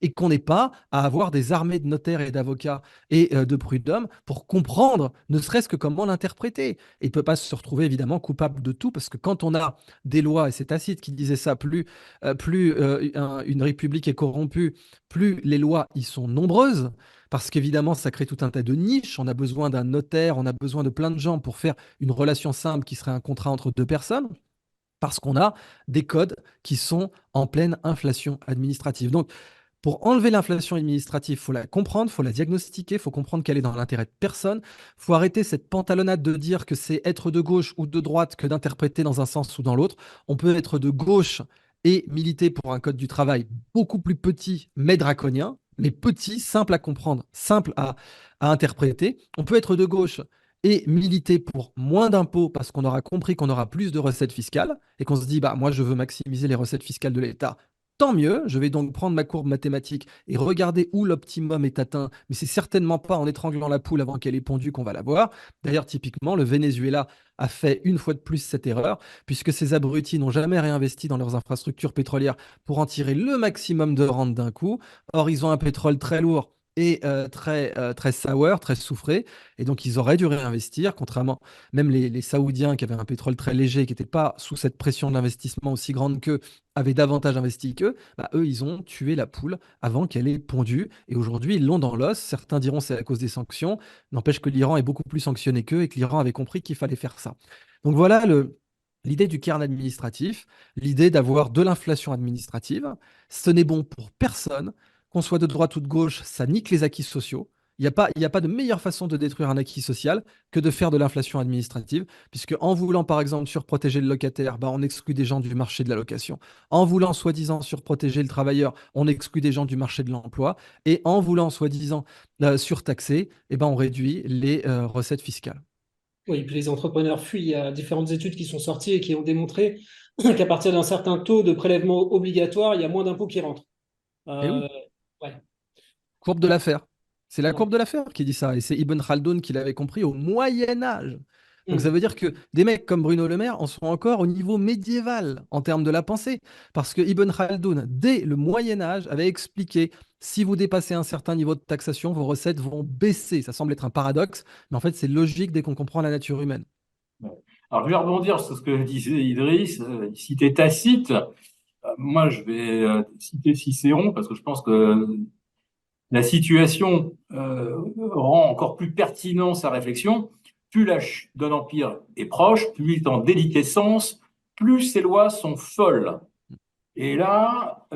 et qu'on n'ait pas à avoir des armées de notaires et d'avocats et de prud'hommes pour comprendre ne serait-ce que comment l'interpréter. Et il ne peut pas se retrouver évidemment coupable de tout, parce que quand on a des lois, et c'est Tacite qui disait ça, plus une république est corrompue, plus les lois y sont nombreuses, parce qu'évidemment, ça crée tout un tas de niches. On a besoin d'un notaire, on a besoin de plein de gens pour faire une relation simple qui serait un contrat entre deux personnes, parce qu'on a des codes qui sont en pleine inflation administrative. Donc, pour enlever l'inflation administrative, il faut la comprendre, il faut la diagnostiquer, il faut comprendre qu'elle est dans l'intérêt de personne. Il faut arrêter cette pantalonnade de dire que c'est être de gauche ou de droite que d'interpréter dans un sens ou dans l'autre. On peut être de gauche et militer pour un code du travail beaucoup plus petit, mais draconien, mais petit, simple à comprendre, simple à interpréter. On peut être de gauche et militer pour moins d'impôts parce qu'on aura compris qu'on aura plus de recettes fiscales et qu'on se dit, bah, moi, je veux maximiser les recettes fiscales de l'État. Tant mieux, je vais donc prendre ma courbe mathématique et regarder où l'optimum est atteint, mais c'est certainement pas en étranglant la poule avant qu'elle ait pondu qu'on va l'avoir. D'ailleurs, typiquement, le Venezuela a fait une fois de plus cette erreur, puisque ces abrutis n'ont jamais réinvesti dans leurs infrastructures pétrolières pour en tirer le maximum de rente d'un coup. Or, ils ont un pétrole très lourd et très sour, très soufré, et donc ils auraient dû réinvestir, contrairement même les Saoudiens qui avaient un pétrole très léger, qui n'était pas sous cette pression d'investissement aussi grande qu'eux, avaient davantage investi qu'eux, bah, eux, ils ont tué la poule avant qu'elle ait pondu. Et aujourd'hui, ils l'ont dans l'os. Certains diront c'est à cause des sanctions. N'empêche que l'Iran est beaucoup plus sanctionné qu'eux et que l'Iran avait compris qu'il fallait faire ça. Donc voilà l'idée du cairn administratif, l'idée d'avoir de l'inflation administrative. Ce n'est bon pour personne. Qu'on soit de droite ou de gauche, ça nique les acquis sociaux. Il y a pas de meilleure façon de détruire un acquis social que de faire de l'inflation administrative, puisque en voulant par exemple surprotéger le locataire, bah, on exclut des gens du marché de la location. En voulant soi-disant surprotéger le travailleur, on exclut des gens du marché de l'emploi. Et en voulant soi-disant surtaxer, eh ben, on réduit les recettes fiscales. Oui, puis les entrepreneurs fuient. Il y a différentes études qui sont sorties et qui ont démontré qu'à partir d'un certain taux de prélèvement obligatoire, il y a moins d'impôts qui rentrent. Et Euh, oui, ouais. courbe de l'affaire. C'est la Ouais. courbe de l'affaire qui dit ça. Et c'est Ibn Khaldoun qui l'avait compris au Moyen Âge. Donc ça Hmm. veut dire que des mecs comme Bruno Le Maire en sont encore au niveau médiéval en termes de la pensée. Parce que Ibn Khaldoun, dès le Moyen Âge, avait expliqué si vous dépassez un certain niveau de taxation, vos recettes vont baisser. Ça semble être un paradoxe, mais en fait c'est logique dès qu'on comprend la nature humaine. Ouais. Alors, je vais rebondir sur ce que disait Idriss. Il citait Tacite. Moi, je vais citer Cicéron parce que je pense que la situation rend encore plus pertinent sa réflexion. Plus la chute d'un empire est proche, plus il est en déliquescence, plus ses lois sont folles. Et là,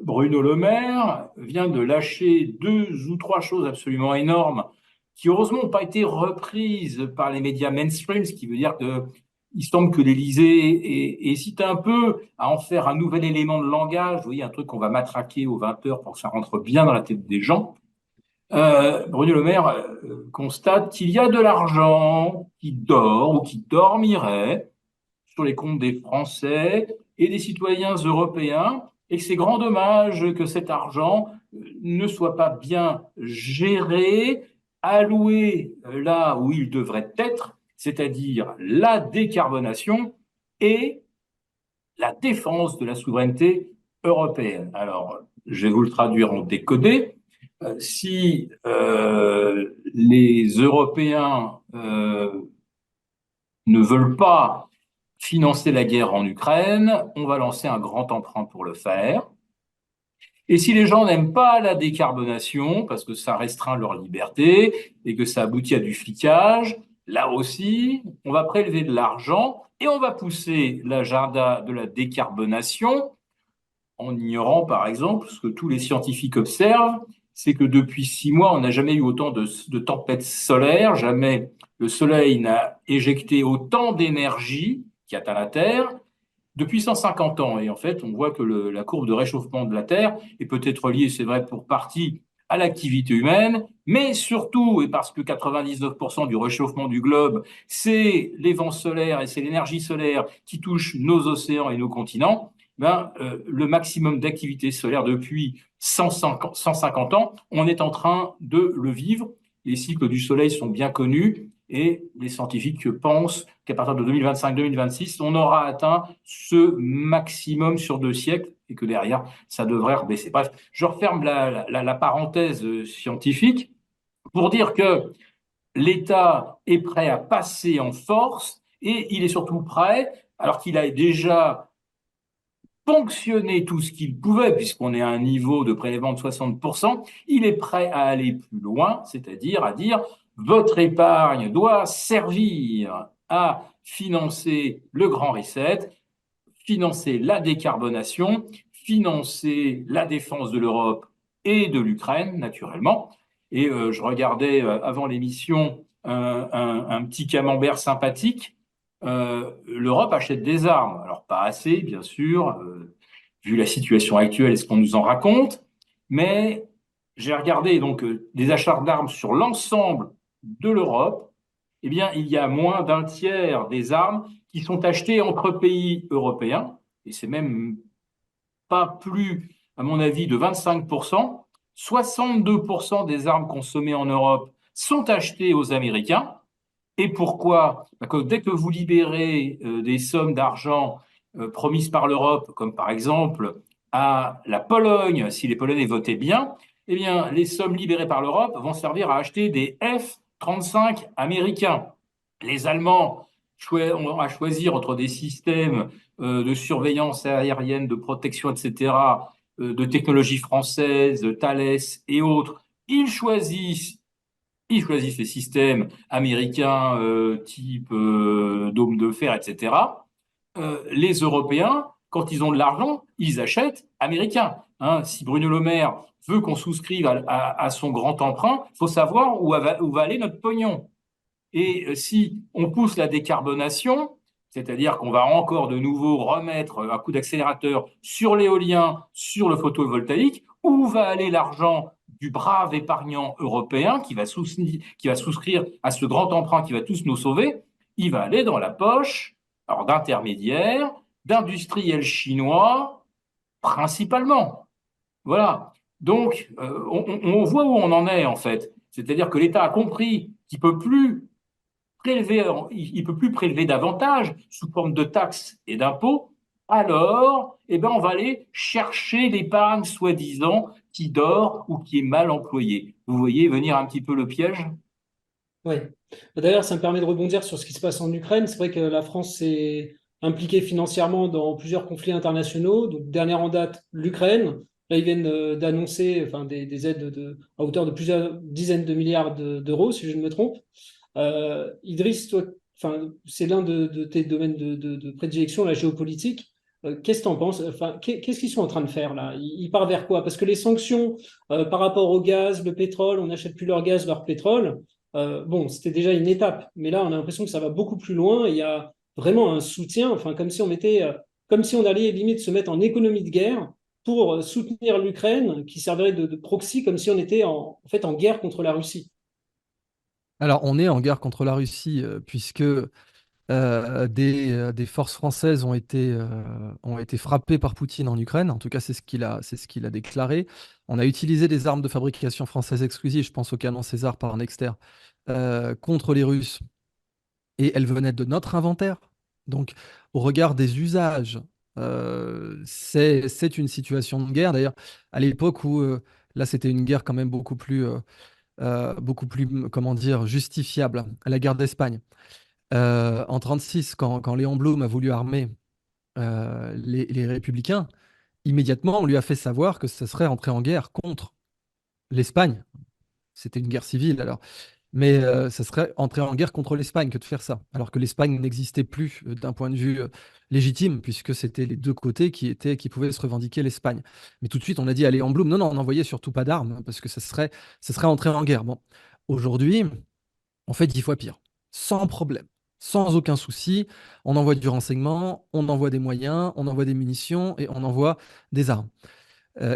Bruno Le Maire vient de lâcher deux ou trois choses absolument énormes qui, heureusement, n'ont pas été reprises par les médias mainstream, ce qui veut dire que il semble que l'Élysée hésite un peu à en faire un nouvel élément de langage, vous voyez, un truc qu'on va matraquer aux 20 heures pour que ça rentre bien dans la tête des gens. Bruno Le Maire constate qu'il y a de l'argent qui dort ou qui dormirait sur les comptes des Français et des citoyens européens, et que c'est grand dommage que cet argent ne soit pas bien géré, alloué là où il devrait être, c'est-à-dire la décarbonation et la défense de la souveraineté européenne. Alors, je vais vous le traduire en décodé. Si les Européens ne veulent pas financer la guerre en Ukraine, on va lancer un grand emprunt pour le faire. Et si les gens n'aiment pas la décarbonation, parce que ça restreint leur liberté et que ça aboutit à du flicage, là aussi, on va prélever de l'argent et on va pousser l'agenda de la décarbonation en ignorant, par exemple, ce que tous les scientifiques observent, c'est que depuis 6 mois, on n'a jamais eu autant de tempêtes solaires, jamais le Soleil n'a éjecté autant d'énergie qui atteint la Terre depuis 150 ans. Et en fait, on voit que la courbe de réchauffement de la Terre est peut-être liée, c'est vrai, pour partie à l'activité humaine, mais surtout, et parce que 99% du réchauffement du globe, c'est les vents solaires et c'est l'énergie solaire qui touche nos océans et nos continents, le maximum d'activité solaire depuis 150 ans, on est en train de le vivre. Les cycles du Soleil sont bien connus et les scientifiques pensent qu'à partir de 2025-2026, on aura atteint ce maximum sur 2 siècles et que derrière, ça devrait rebaisser. Bref, je referme la parenthèse scientifique pour dire que l'État est prêt à passer en force et il est surtout prêt, alors qu'il a déjà ponctionné tout ce qu'il pouvait, puisqu'on est à un niveau de prélèvement de 60%, il est prêt à aller plus loin, c'est-à-dire à dire votre épargne doit servir à financer le grand reset, financer la décarbonation, financer la défense de l'Europe et de l'Ukraine, naturellement. Et je regardais avant l'émission un petit camembert sympathique. L'Europe achète des armes. Alors pas assez, bien sûr, vu la situation actuelle et ce qu'on nous en raconte, mais j'ai regardé donc des achats d'armes sur l'ensemble de l'Europe. Eh bien, il y a moins d'un tiers des armes qui sont achetées entre pays européens, et c'est même pas plus, à mon avis, de 25%. 62% des armes consommées en Europe sont achetées aux Américains. Et pourquoi? Parce que dès que vous libérez des sommes d'argent promises par l'Europe, comme par exemple à la Pologne, si les Polonais votaient bien, eh bien, les sommes libérées par l'Europe vont servir à acheter des F-35 américains. Les Allemands ont à choisir entre des systèmes de surveillance aérienne, de protection, etc., de technologie française, de Thales et autres. Ils choisissent les systèmes américains type dôme de fer, etc. Les Européens, quand ils ont de l'argent, ils achètent américains. Hein. Si Bruno Le Maire veut qu'on souscrive à son grand emprunt, il faut savoir où va aller notre pognon. Et si on pousse la décarbonation, c'est-à-dire qu'on va encore de nouveau remettre un coup d'accélérateur sur l'éolien, sur le photovoltaïque, où va aller l'argent du brave épargnant européen qui va souscrire à ce grand emprunt qui va tous nous sauver? Il va aller dans la poche d'intermédiaires, d'industriels chinois, principalement. Voilà. Donc, on voit où on en est, en fait. C'est-à-dire que l'État a compris qu'il peut plus il peut plus prélever davantage sous forme de taxes et d'impôts, alors on va aller chercher l'épargne soi-disant qui dort ou qui est mal employée. Vous voyez venir un petit peu le piège? Oui. D'ailleurs, ça me permet de rebondir sur ce qui se passe en Ukraine. C'est vrai que la France s'est impliquée financièrement dans plusieurs conflits internationaux. Donc, dernière en date, l'Ukraine. Là, ils viennent d'annoncer enfin, des aides à hauteur de plusieurs dizaines de milliards d'euros, si je ne me trompe. Idriss, toi, enfin, c'est l'un de tes domaines de prédilection, la géopolitique. Qu'est-ce que tu en penses? Enfin, qu'est-ce qu'ils sont en train de faire là? Ils partent vers quoi? Parce que les sanctions par rapport au gaz, le pétrole, on n'achète plus leur gaz, leur pétrole. Bon, c'était déjà une étape, mais là, on a l'impression que ça va beaucoup plus loin. Et il y a vraiment un soutien, enfin, comme si on allait limite se mettre en économie de guerre pour soutenir l'Ukraine, qui servirait de proxy, comme si on était en fait en guerre contre la Russie. Alors, on est en guerre contre la Russie, puisque des forces françaises ont été frappées par Poutine en Ukraine. En tout cas, c'est ce qu'il a déclaré. On a utilisé des armes de fabrication française exclusive, je pense au canon César par Nexter, contre les Russes. Et elles venaient de notre inventaire. Donc, au regard des usages, c'est une situation de guerre. D'ailleurs, à l'époque où, là, c'était une guerre quand même beaucoup plus, comment dire, justifiable, la guerre d'Espagne. En 1936, quand Léon Blum a voulu armer les républicains, immédiatement, on lui a fait savoir que ce serait entrer en guerre contre l'Espagne. C'était une guerre civile. Alors, Mais ça serait entrer en guerre contre l'Espagne que de faire ça. Alors que l'Espagne n'existait plus d'un point de vue légitime, puisque c'était les deux côtés qui pouvaient se revendiquer l'Espagne. Mais tout de suite, on a dit, allez, en Blum, non, non, on n'envoyait surtout pas d'armes, parce que ça serait entrer en guerre. Bon, aujourd'hui, on fait 10 fois pire, sans problème, sans aucun souci. On envoie du renseignement, on envoie des moyens, on envoie des munitions et on envoie des armes.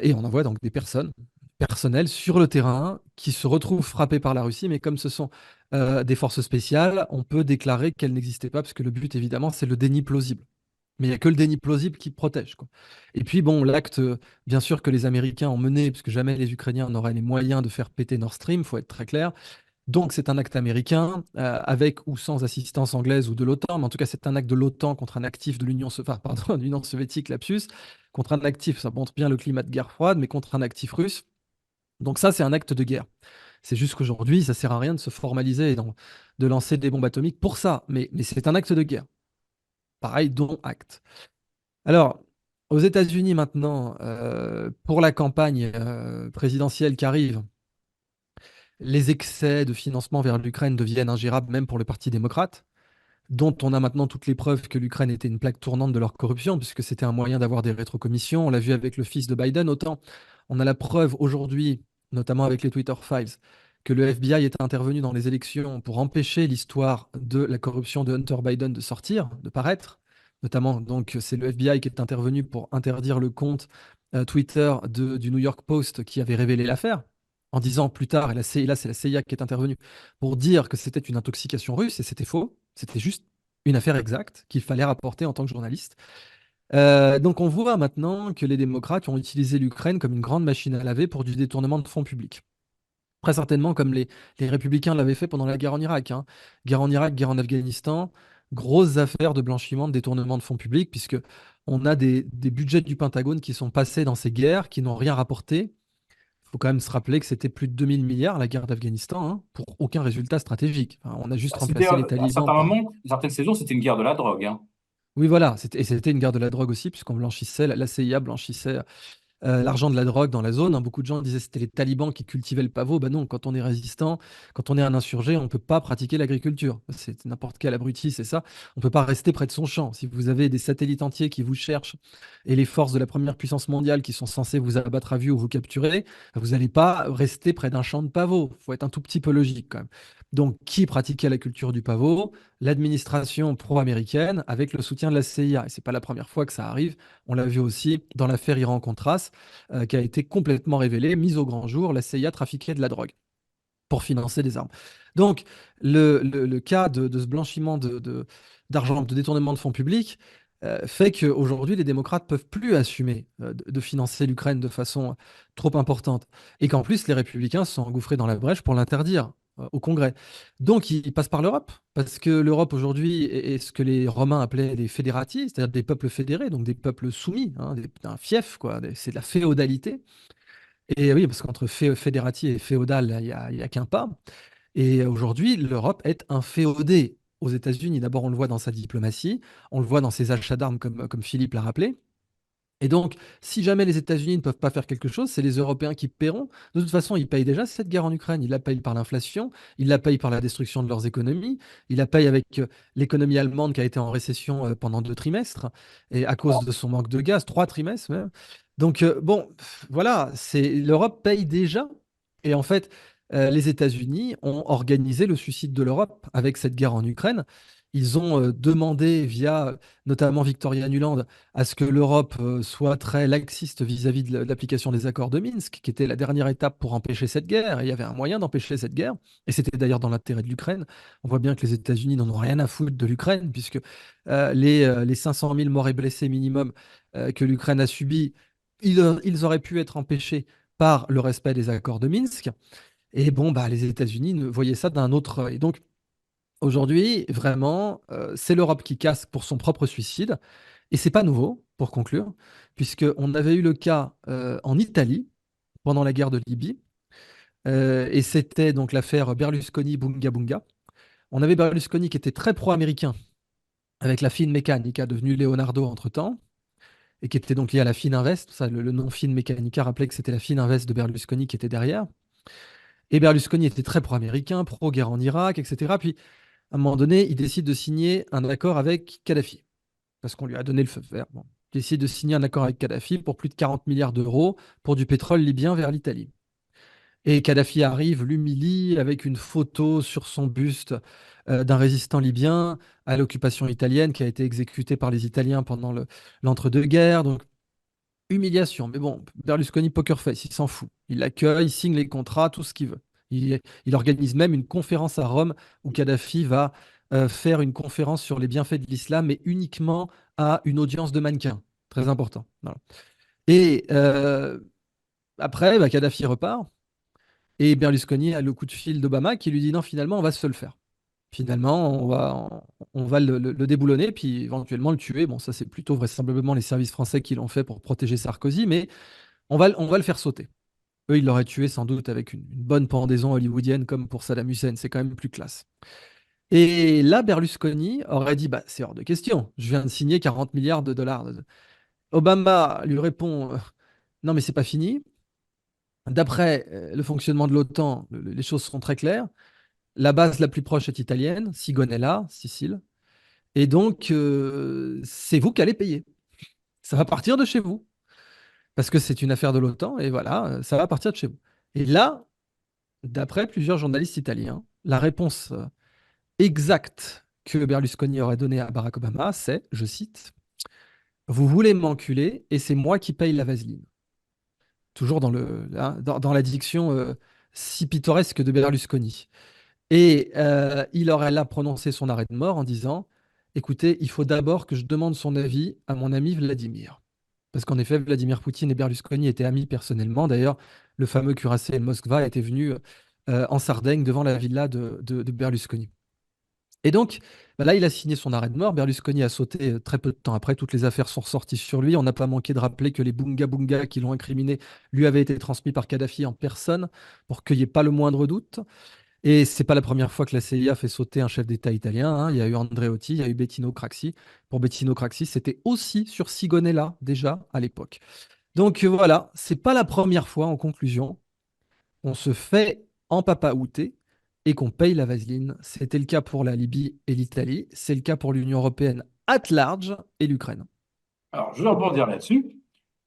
Et on envoie donc des personnes personnelles sur le terrain qui se retrouvent frappées par la Russie, mais comme ce sont des forces spéciales, on peut déclarer qu'elles n'existaient pas, parce que le but, évidemment, c'est le déni plausible. Mais il n'y a que le déni plausible qui protège, quoi. Et puis, bon, l'acte, bien sûr, que les Américains ont mené, parce que jamais les Ukrainiens n'auraient les moyens de faire péter Nord Stream, il faut être très clair. Donc, c'est un acte américain, avec ou sans assistance anglaise ou de l'OTAN, mais en tout cas, c'est un acte de l'OTAN contre un actif de enfin, pardon, de l'Union soviétique, lapsus, contre un actif, ça montre bien le climat de guerre froide, mais contre un actif russe. Donc ça, c'est un acte de guerre. C'est juste qu'aujourd'hui, ça sert à rien de se formaliser et de lancer des bombes atomiques pour ça, mais c'est un acte de guerre. Pareil, dont acte. Alors, aux États-Unis maintenant, pour la campagne présidentielle qui arrive, les excès de financement vers l'Ukraine deviennent ingérables même pour le Parti démocrate, dont on a maintenant toutes les preuves que l'Ukraine était une plaque tournante de leur corruption, puisque c'était un moyen d'avoir des rétrocommissions. On l'a vu avec le fils de Biden, autant on a la preuve aujourd'hui, notamment avec les Twitter Files, que le FBI est intervenu dans les élections pour empêcher l'histoire de la corruption de Hunter Biden de sortir, de paraître. Notamment, donc, c'est le FBI qui est intervenu pour interdire le compte Twitter du New York Post qui avait révélé l'affaire, en disant plus tard, et là c'est la CIA qui est intervenue pour dire que c'était une intoxication russe, et c'était faux. C'était juste une affaire exacte qu'il fallait rapporter en tant que journaliste. Donc on voit maintenant que les démocrates ont utilisé l'Ukraine comme une grande machine à laver pour du détournement de fonds publics. Très certainement comme les républicains l'avaient fait pendant la guerre en Irak, hein. Guerre en Irak, guerre en Afghanistan, grosses affaires de blanchiment, de détournement de fonds publics, puisque on a des budgets du Pentagone qui sont passés dans ces guerres, qui n'ont rien rapporté. Il faut quand même se rappeler que c'était plus de 2000 milliards, la guerre d'Afghanistan, hein, pour aucun résultat stratégique. Enfin, on a juste C'était remplacé les à talibans certains par... moments, certaines saisons, c'était une guerre de la drogue, hein. Oui, voilà, et c'était une guerre de la drogue aussi, puisqu'on blanchissait, la CIA blanchissait l'argent de la drogue dans la zone, hein. Beaucoup de gens disaient que c'était les talibans qui cultivaient le pavot. Ben non, quand on est résistant, quand on est un insurgé, on ne peut pas pratiquer l'agriculture. C'est n'importe quel abruti, c'est ça. On ne peut pas rester près de son champ. Si vous avez des satellites entiers qui vous cherchent et les forces de la première puissance mondiale qui sont censées vous abattre à vue ou vous capturer, vous n'allez pas rester près d'un champ de pavot. Il faut être un tout petit peu logique quand même. Donc, qui pratiquait la culture du pavot? L'administration pro-américaine avec le soutien de la CIA. Et c'est pas la première fois que ça arrive. On l'a vu aussi dans l'affaire Iran-Contras, qui a été complètement révélée, mise au grand jour. La CIA trafiquait de la drogue pour financer des armes. Donc, le cas de ce blanchiment d'argent, de détournement de fonds publics, fait qu'aujourd'hui, les démocrates peuvent plus assumer de financer l'Ukraine de façon trop importante. Et qu'en plus, les républicains se sont engouffrés dans la brèche pour l'interdire au Congrès. Donc, ils passent par l'Europe, parce que l'Europe aujourd'hui est ce que les Romains appelaient des fédérati, c'est-à-dire des peuples fédérés, donc des peuples soumis, hein, un fief, quoi. C'est de la féodalité. Et oui, parce qu'entre fédérati et féodal, il y a qu'un pas. Et aujourd'hui, l'Europe est inféodée aux États-Unis. D'abord, on le voit dans sa diplomatie, on le voit dans ses achats d'armes, comme Philippe l'a rappelé. Et donc, si jamais les États-Unis ne peuvent pas faire quelque chose, c'est les Européens qui paieront. De toute façon, ils payent déjà cette guerre en Ukraine. Ils la payent par l'inflation, ils la payent par la destruction de leurs économies, ils la payent avec l'économie allemande qui a été en récession pendant 2 trimestres, et à cause de son manque de gaz, 3 trimestres même. Donc, bon, voilà, l'Europe paye déjà. Et en fait, les États-Unis ont organisé le suicide de l'Europe avec cette guerre en Ukraine. Ils ont demandé, via notamment Victoria Nuland, à ce que l'Europe soit très laxiste vis-à-vis de l'application des accords de Minsk, qui était la dernière étape pour empêcher cette guerre. Et il y avait un moyen d'empêcher cette guerre, et c'était d'ailleurs dans l'intérêt de l'Ukraine. On voit bien que les États-Unis n'en ont rien à foutre de l'Ukraine, puisque les 500 000 morts et blessés minimum que l'Ukraine a subis, ils auraient pu être empêchés par le respect des accords de Minsk. Et bon, bah, les États-Unis voyaient ça d'un autre œil. Donc, aujourd'hui, vraiment, c'est l'Europe qui casse pour son propre suicide. Et c'est pas nouveau, pour conclure, puisqu'on avait eu le cas en Italie pendant la guerre de Libye. Et c'était donc l'affaire Berlusconi Bunga Bunga. On avait Berlusconi qui était très pro-américain, avec la Fine Meccanica, devenue Leonardo entre-temps, et qui était donc lié à la Fine Invest. Ça, le nom Fine Meccanica rappelait que c'était la Fine Invest de Berlusconi qui était derrière. Et Berlusconi était très pro-américain, pro-guerre en Irak, etc. Puis, à un moment donné, il décide de signer un accord avec Kadhafi, parce qu'on lui a donné le feu vert. Bon. Il décide de signer un accord avec Kadhafi pour plus de 40 milliards d'euros pour du pétrole libyen vers l'Italie. Et Kadhafi arrive, l'humilie avec une photo sur son buste d'un résistant libyen à l'occupation italienne qui a été exécuté par les Italiens pendant l'entre-deux-guerres. Donc, humiliation. Mais bon, Berlusconi, poker face, il s'en fout. Il l'accueille, il signe les contrats, tout ce qu'il veut. Il organise même une conférence à Rome où Kadhafi va faire une conférence sur les bienfaits de l'islam, mais uniquement à une audience de mannequins. Très important. Voilà. Et après, bah, Kadhafi repart. Et Berlusconi a le coup de fil d'Obama qui lui dit non, finalement, on va se le faire. Finalement, on va le déboulonner, puis éventuellement le tuer. Bon, ça, c'est plutôt vraisemblablement les services français qui l'ont fait pour protéger Sarkozy, mais on va le faire sauter. Eux, ils l'auraient tué sans doute avec une bonne pendaison hollywoodienne comme pour Saddam Hussein. C'est quand même plus classe. Et là, Berlusconi aurait dit bah, c'est hors de question. Je viens de signer 40 milliards de dollars. Obama lui répond non, mais c'est pas fini. D'après le fonctionnement de l'OTAN, les choses sont très claires. La base la plus proche est italienne, Sigonella, Sicile. Et donc, c'est vous qui allez payer. Ça va partir de chez vous. Parce que c'est une affaire de l'OTAN, et voilà, ça va partir de chez vous. Et là, d'après plusieurs journalistes italiens, la réponse exacte que Berlusconi aurait donnée à Barack Obama, c'est, je cite, vous voulez m'enculer et c'est moi qui paye la vaseline. Toujours dans la diction si pittoresque de Berlusconi. Et il aurait là prononcé son arrêt de mort en disant, écoutez, il faut d'abord que je demande son avis à mon ami Vladimir. Parce qu'en effet, Vladimir Poutine et Berlusconi étaient amis personnellement. D'ailleurs, le fameux cuirassé Moskva était venu en Sardaigne devant la villa de Berlusconi. Et donc, bah là, il a signé son arrêt de mort. Berlusconi a sauté très peu de temps après. Toutes les affaires sont ressorties sur lui. On n'a pas manqué de rappeler que les Bunga Bunga qui l'ont incriminé lui avaient été transmis par Kadhafi en personne pour qu'il n'y ait pas le moindre doute. Et c'est pas la première fois que la CIA fait sauter un chef d'État italien, hein. Il y a eu Andreotti, il y a eu Bettino Craxi. Pour Bettino Craxi, c'était aussi sur Sigonella déjà à l'époque. Donc voilà, c'est pas la première fois en conclusion qu'on se fait en papaouté et qu'on paye la vaseline. C'était le cas pour la Libye et l'Italie, c'est le cas pour l'Union européenne at large et l'Ukraine. Alors, je vais rebondir là-dessus.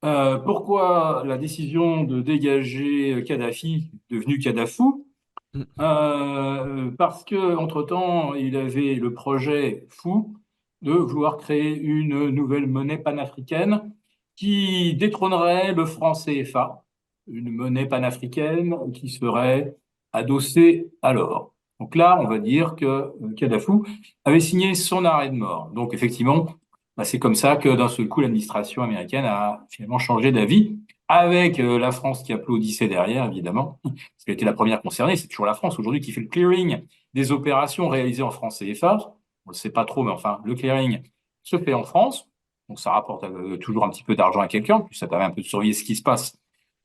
Pourquoi la décision de dégager Kadhafi, devenu Kadhafou? Mm. Parce que entre-temps, il avait le projet fou de vouloir créer une nouvelle monnaie panafricaine qui détrônerait le franc CFA, une monnaie panafricaine qui serait adossée à l'or. Donc là, on va dire que Kadhafou avait signé son arrêt de mort. Donc effectivement, bah, c'est comme ça que d'un seul coup, l'administration américaine a finalement changé d'avis, avec la France qui applaudissait derrière, évidemment, parce qu'elle était la première concernée. C'est toujours la France aujourd'hui qui fait le clearing des opérations réalisées en francs CFA. On ne le sait pas trop, mais enfin, le clearing se fait en France. Donc ça rapporte toujours un petit peu d'argent à quelqu'un, puis ça permet un peu de surveiller ce qui se passe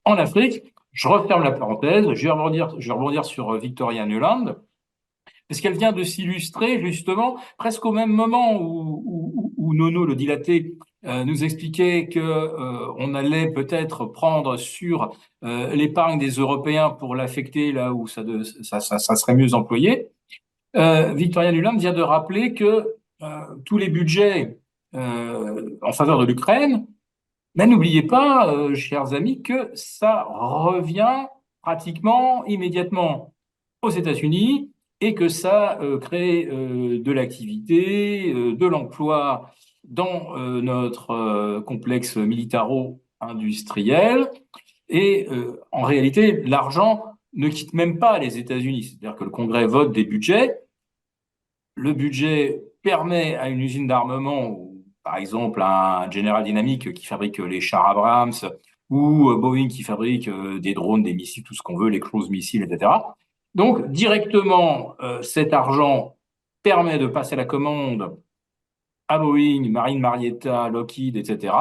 en Afrique. Je referme la parenthèse. Je vais rebondir sur Victoria Nuland, parce qu'elle vient de s'illustrer justement presque au même moment où Nono, le dilaté, nous expliquait que on allait peut-être prendre sur l'épargne des Européens pour l'affecter là où ça serait mieux employé. Victoria Nuland vient de rappeler que tous les budgets en faveur de l'Ukraine, mais n'oubliez pas, chers amis, que ça revient pratiquement immédiatement aux États-Unis et que ça crée de l'activité, de l'emploi dans notre complexe militaro-industriel. Et en réalité, l'argent ne quitte même pas les États-Unis. C'est-à-dire que le Congrès vote des budgets. Le budget permet à une usine d'armement, ou par exemple à un General Dynamics qui fabrique les chars Abrams, ou Boeing qui fabrique des drones, des missiles, tout ce qu'on veut, les cruise missiles, etc. Donc, directement, cet argent permet de passer la commande à Boeing, Marine Marietta, Lockheed, etc.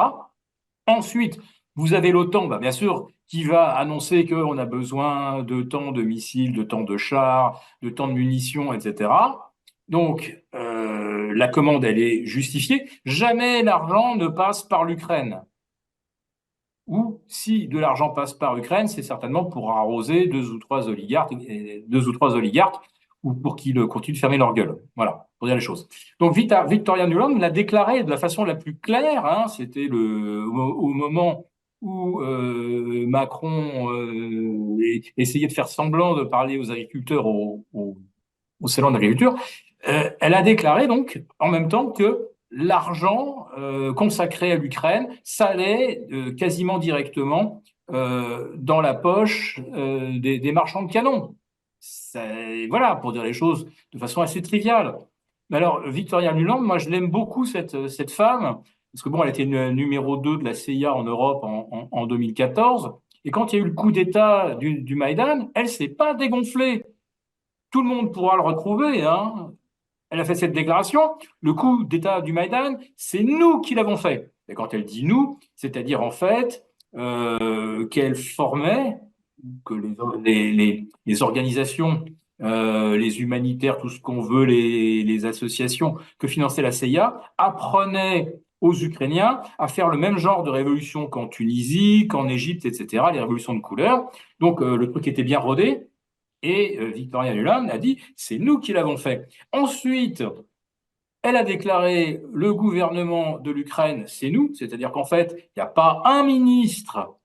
Ensuite, vous avez l'OTAN, bah, bien sûr, qui va annoncer qu'on a besoin de tant de missiles, de tant de chars, de tant de munitions, etc. Donc, la commande, elle est justifiée. Jamais l'argent ne passe par l'Ukraine. ou si de l'argent passe par Ukraine, c'est certainement pour arroser deux ou trois oligarques ou pour qu'ils continuent de fermer leur gueule. Voilà, pour dire les choses. Donc Victoria Nuland l'a déclaré de la façon la plus claire, hein, c'était au moment où Macron essayait de faire semblant de parler aux agriculteurs au salon de l'agriculture. Elle a déclaré donc en même temps que l'argent consacré à l'Ukraine, ça allait quasiment directement dans la poche des marchands de canons. Voilà, pour dire les choses de façon assez triviale. Mais alors, Victoria Nuland, moi je l'aime beaucoup, cette femme, parce que bon, elle était numéro 2 de la CIA en Europe en 2014, et quand il y a eu le coup d'État du Maïdan, elle s'est pas dégonflée. Tout le monde pourra le retrouver, hein. Elle a fait cette déclaration. Le coup d'État du Maïdan, c'est nous qui l'avons fait. Et quand elle dit nous, c'est-à-dire en fait qu'elle formait, que les organisations, les humanitaires, tout ce qu'on veut, les associations que finançait la CIA, apprenaient aux Ukrainiens à faire le même genre de révolution qu'en Tunisie, qu'en Égypte, etc., les révolutions de couleur. Donc le truc était bien rodé. Et Victoria Nuland a dit, c'est nous qui l'avons fait. Ensuite, elle a déclaré, le gouvernement de l'Ukraine, c'est nous, c'est-à-dire qu'en fait, il n'y a pas un ministre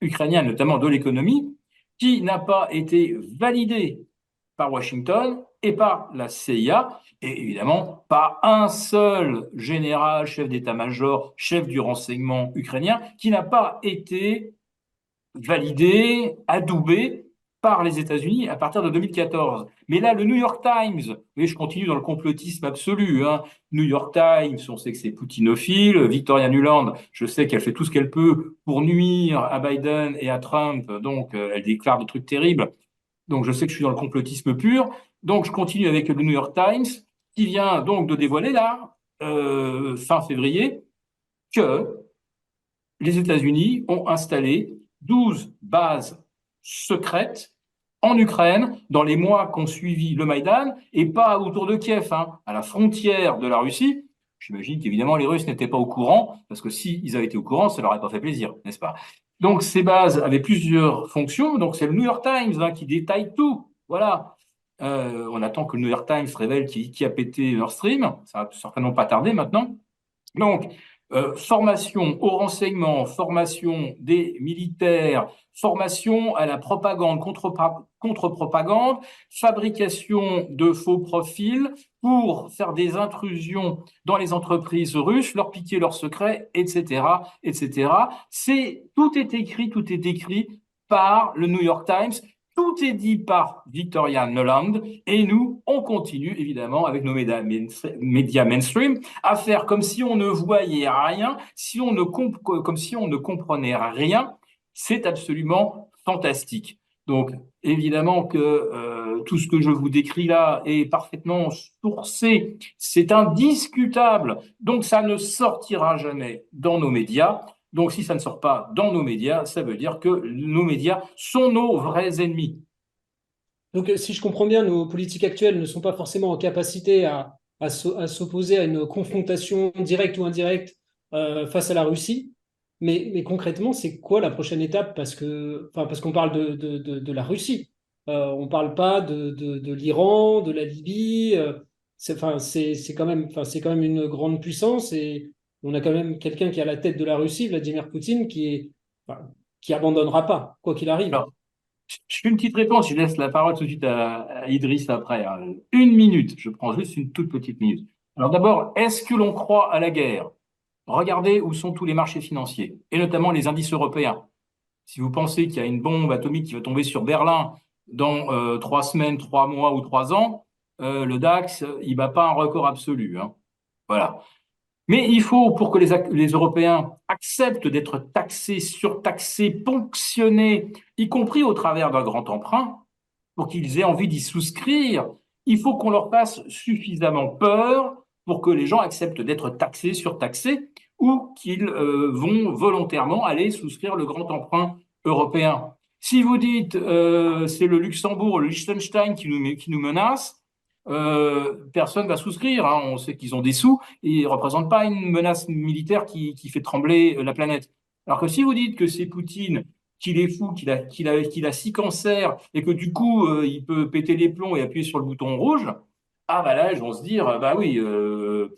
ukrainien, notamment de l'économie, qui n'a pas été validé par Washington et par la CIA, et évidemment pas un seul général, chef d'état-major, chef du renseignement ukrainien, qui n'a pas été validé, adoubé par les États-Unis à partir de 2014. Mais là, le New York Times, et je continue dans le complotisme absolu, hein, New York Times, on sait que c'est poutinophile, Victoria Nuland, je sais qu'elle fait tout ce qu'elle peut pour nuire à Biden et à Trump, donc elle déclare des trucs terribles, donc je sais que je suis dans le complotisme pur, donc je continue avec le New York Times, qui vient donc de dévoiler là, fin février, que les États-Unis ont installé 12 bases secrètes en Ukraine dans les mois qu'ont suivi le Maïdan, et pas autour de Kiev, hein, à la frontière de la Russie. J'imagine qu'évidemment les Russes n'étaient pas au courant, parce que s'ils avaient été au courant, ça leur aurait pas fait plaisir, n'est-ce pas? Donc ces bases avaient plusieurs fonctions, donc c'est le New York Times, hein, qui détaille tout. Voilà. On attend que le New York Times révèle qui a pété Nord Stream, ça va certainement pas tarder maintenant. Donc, formation au renseignement, formation des militaires, formation à la propagande, contre-propagande, fabrication de faux profils pour faire des intrusions dans les entreprises russes, leur piquer leurs secrets, etc., etc. Tout est écrit, tout est décrit par le New York Times. Tout est dit par Victoria Nuland et nous, on continue évidemment avec nos médias mainstream à faire comme si on ne voyait rien, comme si on ne comprenait rien. C'est absolument fantastique. Donc, évidemment que tout ce que je vous décris là est parfaitement sourcé, c'est indiscutable. Donc, ça ne sortira jamais dans nos médias. Donc, si ça ne sort pas dans nos médias, ça veut dire que nos médias sont nos vrais ennemis. Donc, si je comprends bien, nos politiques actuelles ne sont pas forcément en capacité à s'opposer à une confrontation directe ou indirecte face à la Russie. Mais concrètement, c'est quoi la prochaine étape? Parce qu'on parle de la Russie. On ne parle pas de l'Iran, de la Libye. C'est quand même une grande puissance et on a quand même quelqu'un qui est à la tête de la Russie, Vladimir Poutine, qui abandonnera pas, quoi qu'il arrive. Alors, je fais une petite réponse, je laisse la parole tout de suite à Idriss après, hein. Une minute, je prends juste une toute petite minute. Alors d'abord, est-ce que l'on croit à la guerre? Regardez où sont tous les marchés financiers, et notamment les indices européens. Si vous pensez qu'il y a une bombe atomique qui va tomber sur Berlin dans 3 semaines, 3 mois ou 3 ans, le DAX, il bat pas un record absolu, hein. Voilà. Mais il faut, pour que les Européens acceptent d'être taxés, surtaxés, ponctionnés, y compris au travers d'un grand emprunt, pour qu'ils aient envie d'y souscrire, il faut qu'on leur fasse suffisamment peur pour que les gens acceptent d'être taxés, surtaxés, ou qu'ils vont volontairement aller souscrire le grand emprunt européen. Si vous dites c'est le Luxembourg, le Liechtenstein qui nous menace, personne va souscrire, hein. On sait qu'ils ont des sous et ils ne représentent pas une menace militaire qui fait trembler la planète. Alors que si vous dites que c'est Poutine, qu'il est fou, qu'il a 6 cancers et que du coup, il peut péter les plombs et appuyer sur le bouton rouge, ah bah là, ils vont se dire, bah oui,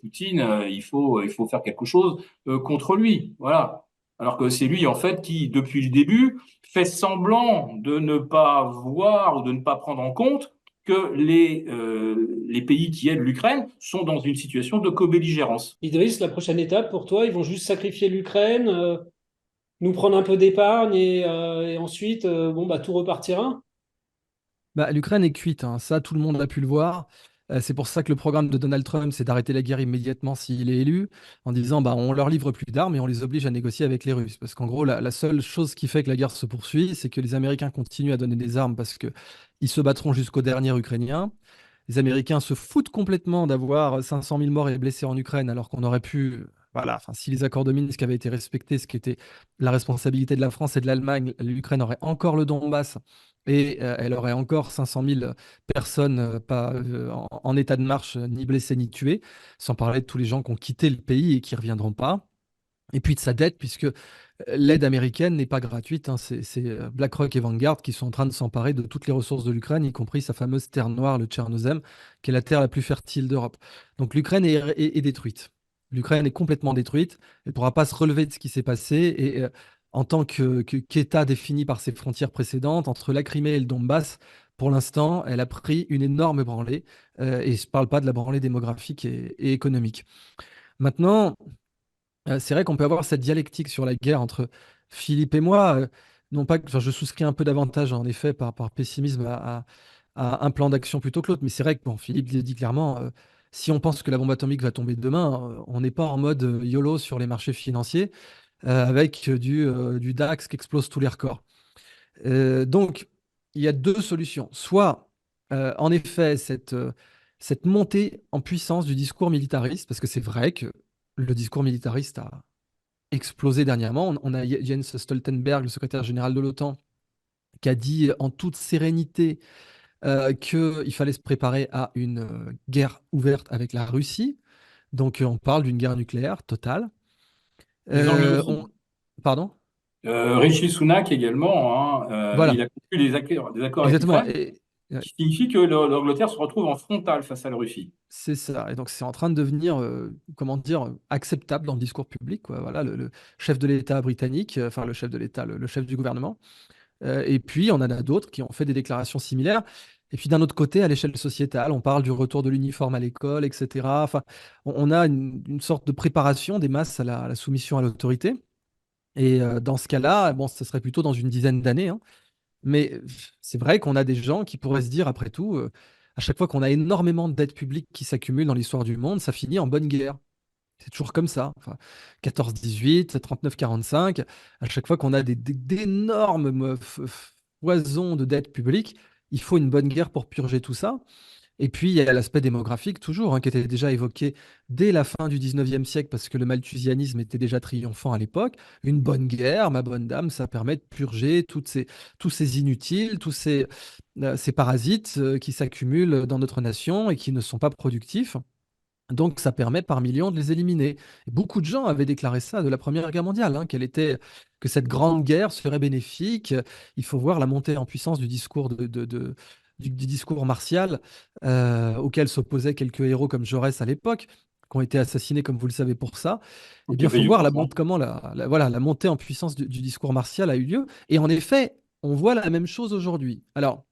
Poutine, il faut faire quelque chose contre lui. Voilà. Alors que c'est lui, en fait, qui, depuis le début, fait semblant de ne pas voir ou de ne pas prendre en compte que les pays qui aident l'Ukraine sont dans une situation de co-belligérance. Idriss, la prochaine étape pour toi, ils vont juste sacrifier l'Ukraine, nous prendre un peu d'épargne et ensuite, bon, bah, tout repartira. Bah, l'Ukraine est cuite, hein. Ça, tout le monde a pu le voir. C'est pour ça que le programme de Donald Trump, c'est d'arrêter la guerre immédiatement s'il est élu, en disant bah, on leur livre plus d'armes et on les oblige à négocier avec les Russes. Parce qu'en gros, la seule chose qui fait que la guerre se poursuit, c'est que les Américains continuent à donner des armes parce qu'ils se battront jusqu'au dernier Ukrainien. Les Américains se foutent complètement d'avoir 500 000 morts et blessés en Ukraine, alors qu'on aurait pu, voilà, enfin, si les accords de Minsk avaient été respectés, ce qui était la responsabilité de la France et de l'Allemagne, l'Ukraine aurait encore le Donbass et elle aurait encore 500 000 personnes pas, en état de marche, ni blessées ni tuées, sans parler de tous les gens qui ont quitté le pays et qui ne reviendront pas. Et puis de sa dette, puisque l'aide américaine n'est pas gratuite, hein. C'est BlackRock et Vanguard qui sont en train de s'emparer de toutes les ressources de l'Ukraine, y compris sa fameuse terre noire, le Tchernozem, qui est la terre la plus fertile d'Europe. Donc l'Ukraine est détruite. L'Ukraine est complètement détruite. Elle ne pourra pas se relever de ce qui s'est passé. Et en tant qu'État défini par ses frontières précédentes, entre la Crimée et le Donbass, pour l'instant, elle a pris une énorme branlée. Et je ne parle pas de la branlée démographique et économique. Maintenant, c'est vrai qu'on peut avoir cette dialectique sur la guerre entre Philippe et moi. Non pas que, enfin, je souscris un peu davantage, en effet, par pessimisme à un plan d'action plutôt que l'autre. Mais c'est vrai que bon, Philippe le dit clairement, si on pense que la bombe atomique va tomber demain, on n'est pas en mode YOLO sur les marchés financiers avec du DAX qui explose tous les records. Donc, il y a deux solutions. Soit, en effet, cette montée en puissance du discours militariste, parce que c'est vrai que le discours militariste a explosé dernièrement. On a Jens Stoltenberg, le secrétaire général de l'OTAN, qui a dit en toute sérénité qu'il fallait se préparer à une guerre ouverte avec la Russie. Donc, on parle d'une guerre nucléaire totale. Les Anglais Euh, aussi. on... Pardon? Rishi Sunak également, hein, il Voilà, a conclu des accords avec exactement. l'Ukraine, Ouais, qui signifie que l'Angleterre se retrouve en frontal face à la Russie. c'est ça. Et donc, c'est en train de devenir, comment dire, acceptable dans le discours public, quoi. Voilà, le chef de l'État britannique, enfin, le chef de l'État, le chef du gouvernement. Et puis, on en a d'autres qui ont fait des déclarations similaires. Et puis, d'un autre côté, à l'échelle sociétale, on parle du retour de l'uniforme à l'école, etc. Enfin, on a une sorte de préparation des masses à la soumission à l'autorité. Et dans ce cas-là, bon, ce serait plutôt dans une dizaine d'années, hein. Mais c'est vrai qu'on a des gens qui pourraient se dire, après tout, à chaque fois qu'on a énormément de dettes publiques qui s'accumulent dans l'histoire du monde, ça finit en bonne guerre. C'est toujours comme ça. Enfin, 14-18, 39-45, à chaque fois qu'on a d'énormes foisons de dettes publiques, il faut une bonne guerre pour purger tout ça. Et puis, il y a l'aspect démographique, toujours, hein, qui était déjà évoqué dès la fin du 19e siècle, parce que le malthusianisme était déjà triomphant à l'époque. Une bonne guerre, ma bonne dame, ça permet de purger tous ces inutiles, ces parasites qui s'accumulent dans notre nation et qui ne sont pas productifs. Donc, ça permet par millions de les éliminer. Et beaucoup de gens avaient déclaré ça de la Première Guerre mondiale, hein, que cette grande guerre serait bénéfique. Il faut voir la montée en puissance du discours du discours martial auquel s'opposaient quelques héros comme Jaurès à l'époque, qui ont été assassinés, comme vous le savez, pour ça. Eh Qui bien, a il faut payé voir pour ça. comment voilà, la montée en puissance du discours martial a eu lieu. Et en effet, on voit la même chose aujourd'hui. Alors,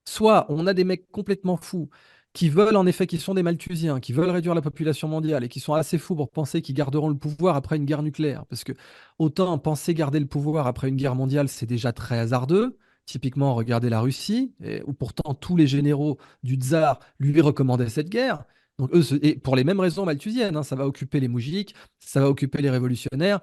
soit on a des mecs complètement fous qui veulent en effet, qui sont des Malthusiens, qui veulent réduire la population mondiale et qui sont assez fous pour penser qu'ils garderont le pouvoir après une guerre nucléaire. Parce que autant penser garder le pouvoir après une guerre mondiale, c'est déjà très hasardeux. Typiquement, regardez la Russie, où pourtant tous les généraux du tsar lui recommandaient cette guerre. Donc eux, et pour les mêmes raisons malthusiennes, hein, ça va occuper les moujiks, ça va occuper les révolutionnaires,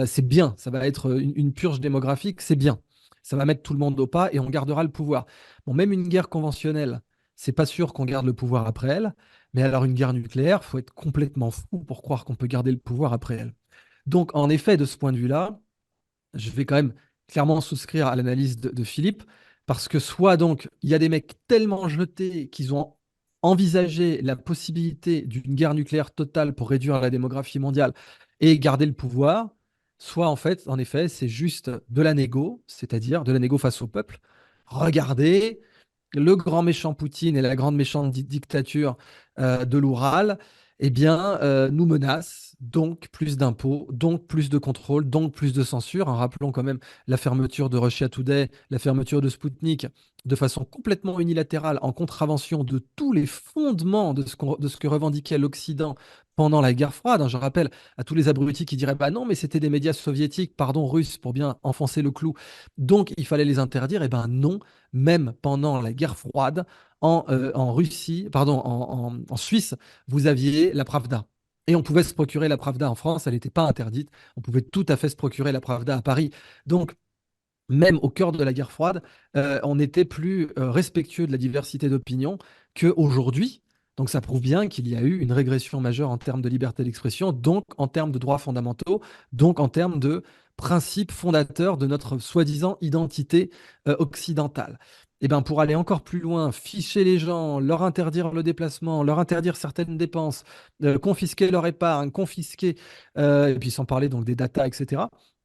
c'est bien, ça va être une purge démographique, c'est bien. Ça va mettre tout le monde au pas et on gardera le pouvoir. Bon, même une guerre conventionnelle, c'est pas sûr qu'on garde le pouvoir après elle, mais alors une guerre nucléaire, faut être complètement fou pour croire qu'on peut garder le pouvoir après elle. Donc, en effet, de ce point de vue-là, je vais quand même clairement souscrire à l'analyse de Philippe, parce que soit donc il y a des mecs tellement jetés qu'ils ont envisagé la possibilité d'une guerre nucléaire totale pour réduire la démographie mondiale et garder le pouvoir, soit en effet, c'est juste de la négo, c'est-à-dire de la négo face au peuple. Regardez, le grand méchant Poutine et la grande méchante dictature de l'Oural, eh bien, nous menacent, donc plus d'impôts, donc plus de contrôle, donc plus de censure. Rappelons quand même la fermeture de Russia Today, la fermeture de Sputnik, de façon complètement unilatérale, en contravention de tous les fondements de ce que revendiquait l'Occident pendant la guerre froide. Je rappelle à tous les abrutis qui diraient bah non, mais c'était des médias soviétiques, pardon, russes, pour bien enfoncer le clou. Donc il fallait les interdire. Eh ben non, même pendant la guerre froide, en Russie, pardon, en Suisse, vous aviez la Pravda. Et on pouvait se procurer la Pravda en France, elle n'était pas interdite. On pouvait tout à fait se procurer la Pravda à Paris. Donc, même au cœur de la guerre froide, on était plus respectueux de la diversité d'opinion qu'aujourd'hui. Donc ça prouve bien qu'il y a eu une régression majeure en termes de liberté d'expression, donc en termes de droits fondamentaux, donc en termes de principes fondateurs de notre soi-disant identité occidentale. Et ben pour aller encore plus loin, ficher les gens, leur interdire le déplacement, leur interdire certaines dépenses, confisquer leur épargne, confisquer, et puis sans parler donc des datas, etc.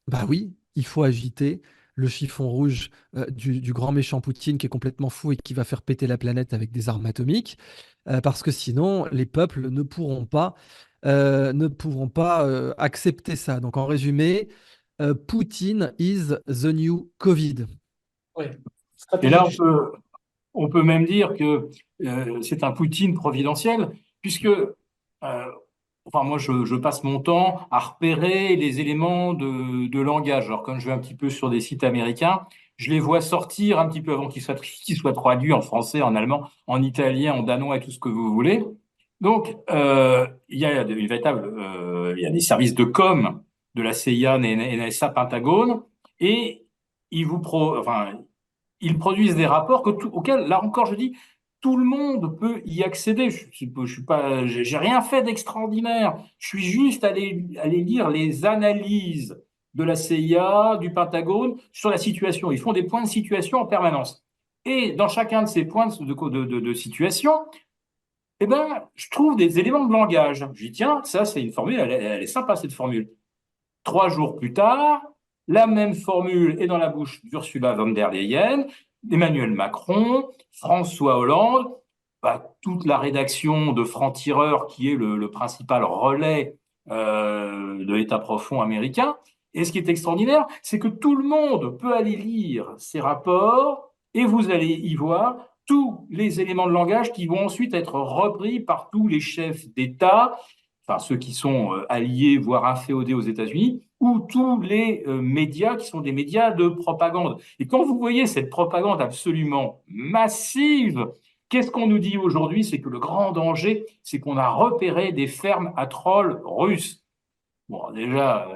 Bah oui, il faut agiter le chiffon rouge du grand méchant Poutine qui est complètement fou et qui va faire péter la planète avec des armes atomiques, parce que sinon, les peuples ne pourront pas accepter ça. Donc, en résumé, Poutine is the new Covid. Oui, Et stratégie là, du on peut même dire que c'est un Poutine providentiel, puisque, enfin, moi, je passe mon temps à repérer les éléments de langage. Alors, quand je vais un petit peu sur des sites américains, je les vois sortir un petit peu avant qu'ils soient traduits en français, en allemand, en italien, en danois et tout ce que vous voulez. Donc, il y a des services de com de la CIA, NSA, Pentagone, et enfin, ils produisent des rapports auxquels, là encore, je dis, tout le monde peut y accéder. Je suis pas, j'ai rien fait d'extraordinaire. Je suis juste allé lire les analyses de la CIA, du Pentagone sur la situation. Ils font des points de situation en permanence. Et dans chacun de ces points de situation, eh ben, je trouve des éléments de langage. Je dis, tiens, ça, c'est une formule, elle est sympa, cette formule. 3 jours plus tard, la même formule est dans la bouche d'Ursula von der Leyen, Emmanuel Macron, François Hollande, toute la rédaction de Franc-Tireur, qui est le principal relais de l'État profond américain. Et ce qui est extraordinaire, c'est que tout le monde peut aller lire ces rapports et vous allez y voir tous les éléments de langage qui vont ensuite être repris par tous les chefs d'État, enfin ceux qui sont alliés, voire inféodés aux États-Unis, ou tous les médias qui sont des médias de propagande. Et quand vous voyez cette propagande absolument massive, qu'est-ce qu'on nous dit aujourd'hui? C'est que le grand danger, c'est qu'on a repéré des fermes à trolls russes. Bon, déjà,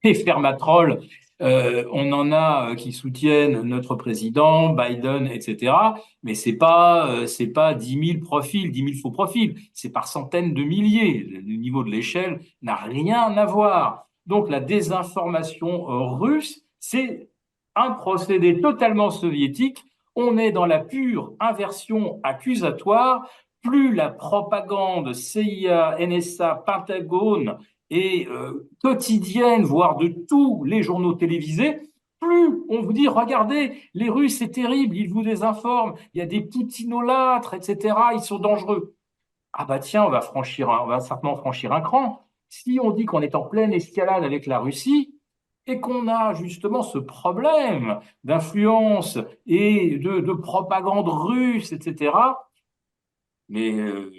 les fermes à trolls, on en a qui soutiennent notre président, Biden, etc. Mais c'est pas 10 000 profils, 10 000 faux profils. C'est par centaines de milliers. Le niveau de l'échelle n'a rien à voir. Donc la désinformation russe, c'est un procédé totalement soviétique. On est dans la pure inversion accusatoire. Plus la propagande CIA, NSA, Pentagone et quotidienne, voire de tous les journaux télévisés, plus on vous dit, regardez, les Russes, c'est terrible, ils vous désinforment, il y a des poutinolâtres, etc., ils sont dangereux. Ah bah tiens, on va certainement franchir un cran. Si on dit qu'on est en pleine escalade avec la Russie et qu'on a justement ce problème d'influence et de propagande russe, etc., mais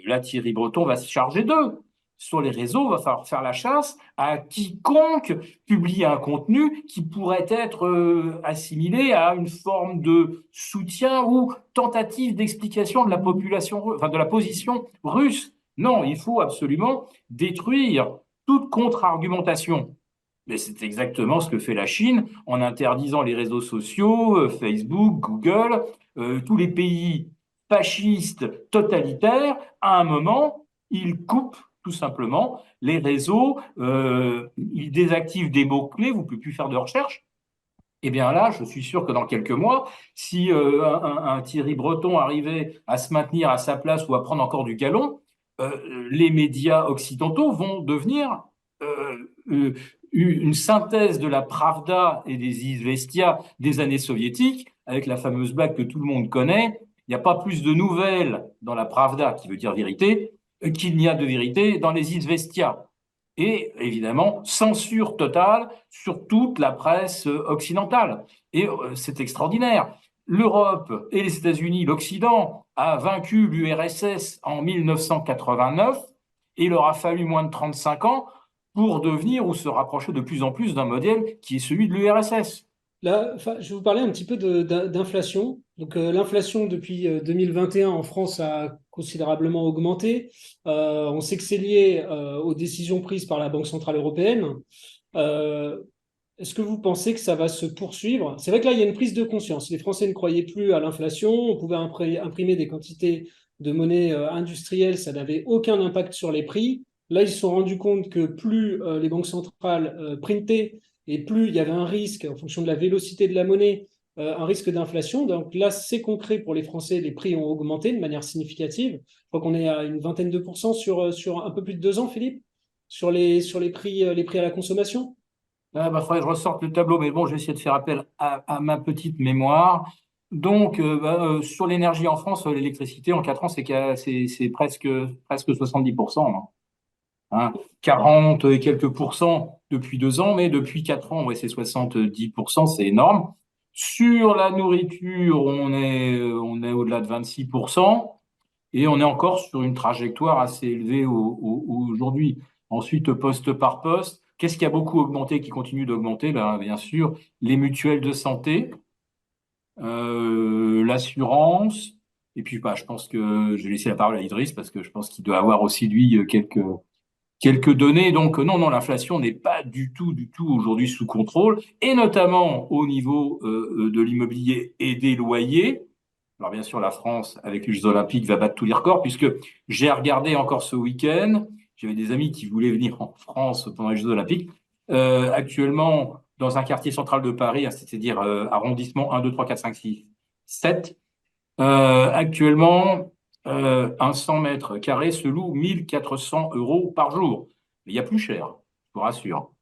là, Thierry Breton va se charger d'eux. Sur les réseaux, il va falloir faire la chasse à quiconque publie un contenu qui pourrait être assimilé à une forme de soutien ou tentative d'explication de la population, enfin de la position russe. Non, il faut absolument détruire toute contre-argumentation. Mais c'est exactement ce que fait la Chine en interdisant les réseaux sociaux, Facebook, Google, tous les pays fascistes totalitaires. À un moment, ils coupent tout simplement les réseaux, ils désactivent des mots-clés, vous ne pouvez plus faire de recherche. Eh bien là, je suis sûr que dans quelques mois, si un Thierry Breton arrivait à se maintenir à sa place ou à prendre encore du galon, les médias occidentaux vont devenir une synthèse de la Pravda et des Izvestia des années soviétiques, avec la fameuse blague que tout le monde connaît. Il n'y a pas plus de nouvelles dans la Pravda, qui veut dire vérité, qu'il n'y a de vérité dans les Izvestia. Et évidemment, censure totale sur toute la presse occidentale. Et c'est extraordinaire. L'Europe et les États-Unis, l'Occident, a vaincu l'URSS en 1989 et il leur a fallu moins de 35 ans pour devenir ou se rapprocher de plus en plus d'un modèle qui est celui de l'URSS. Là, enfin, je vais vous parler un petit peu d'inflation. Donc, l'inflation depuis 2021 en France a considérablement augmenté. On sait que c'est lié aux décisions prises par la Banque centrale européenne. Euh, Est-ce que vous pensez que ça va se poursuivre? C'est vrai que là, il y a une prise de conscience. Les Français ne croyaient plus à l'inflation. On pouvait imprimer des quantités de monnaie industrielle. Ça n'avait aucun impact sur les prix. Là, ils se sont rendus compte que plus les banques centrales printaient et plus il y avait un risque, en fonction de la vélocité de la monnaie, un risque d'inflation. Donc là, c'est concret pour les Français. Les prix ont augmenté de manière significative. Je crois qu'on est à une vingtaine de pourcents sur un peu plus de 2 ans, Philippe, sur les prix à la consommation. Ah, bah, faudrait que je ressorte le tableau, mais bon, je vais essayer de faire appel à ma petite mémoire. Donc, sur l'énergie en France, l'électricité en 4 ans, c'est presque 70%. Hein. 40 et quelques pourcents depuis 2 ans, mais depuis 4 ans, ouais, c'est 70%, c'est énorme. Sur la nourriture, on est au-delà de 26%, et on est encore sur une trajectoire assez élevée aujourd'hui. Ensuite, poste par poste, qu'est-ce qui a beaucoup augmenté, qui continue d'augmenter? Ben, bien sûr, les mutuelles de santé, l'assurance, et puis bah, je pense que je vais laisser la parole à Idriss, parce que je pense qu'il doit avoir aussi, lui, quelques données. Donc, non, non, l'inflation n'est pas du tout aujourd'hui sous contrôle, et notamment au niveau de l'immobilier et des loyers. Alors, bien sûr, la France, avec les Jeux Olympiques, va battre tous les records, puisque j'ai regardé encore ce week-end, j'avais des amis qui voulaient venir en France pendant les Jeux Olympiques. Actuellement, dans un quartier central de Paris, hein, c'est-à-dire arrondissement 1, 2, 3, 4, 5, 6, 7, actuellement, un 100 mètres carrés se loue 1 400 € par jour. Mais il y a plus cher, je vous rassure.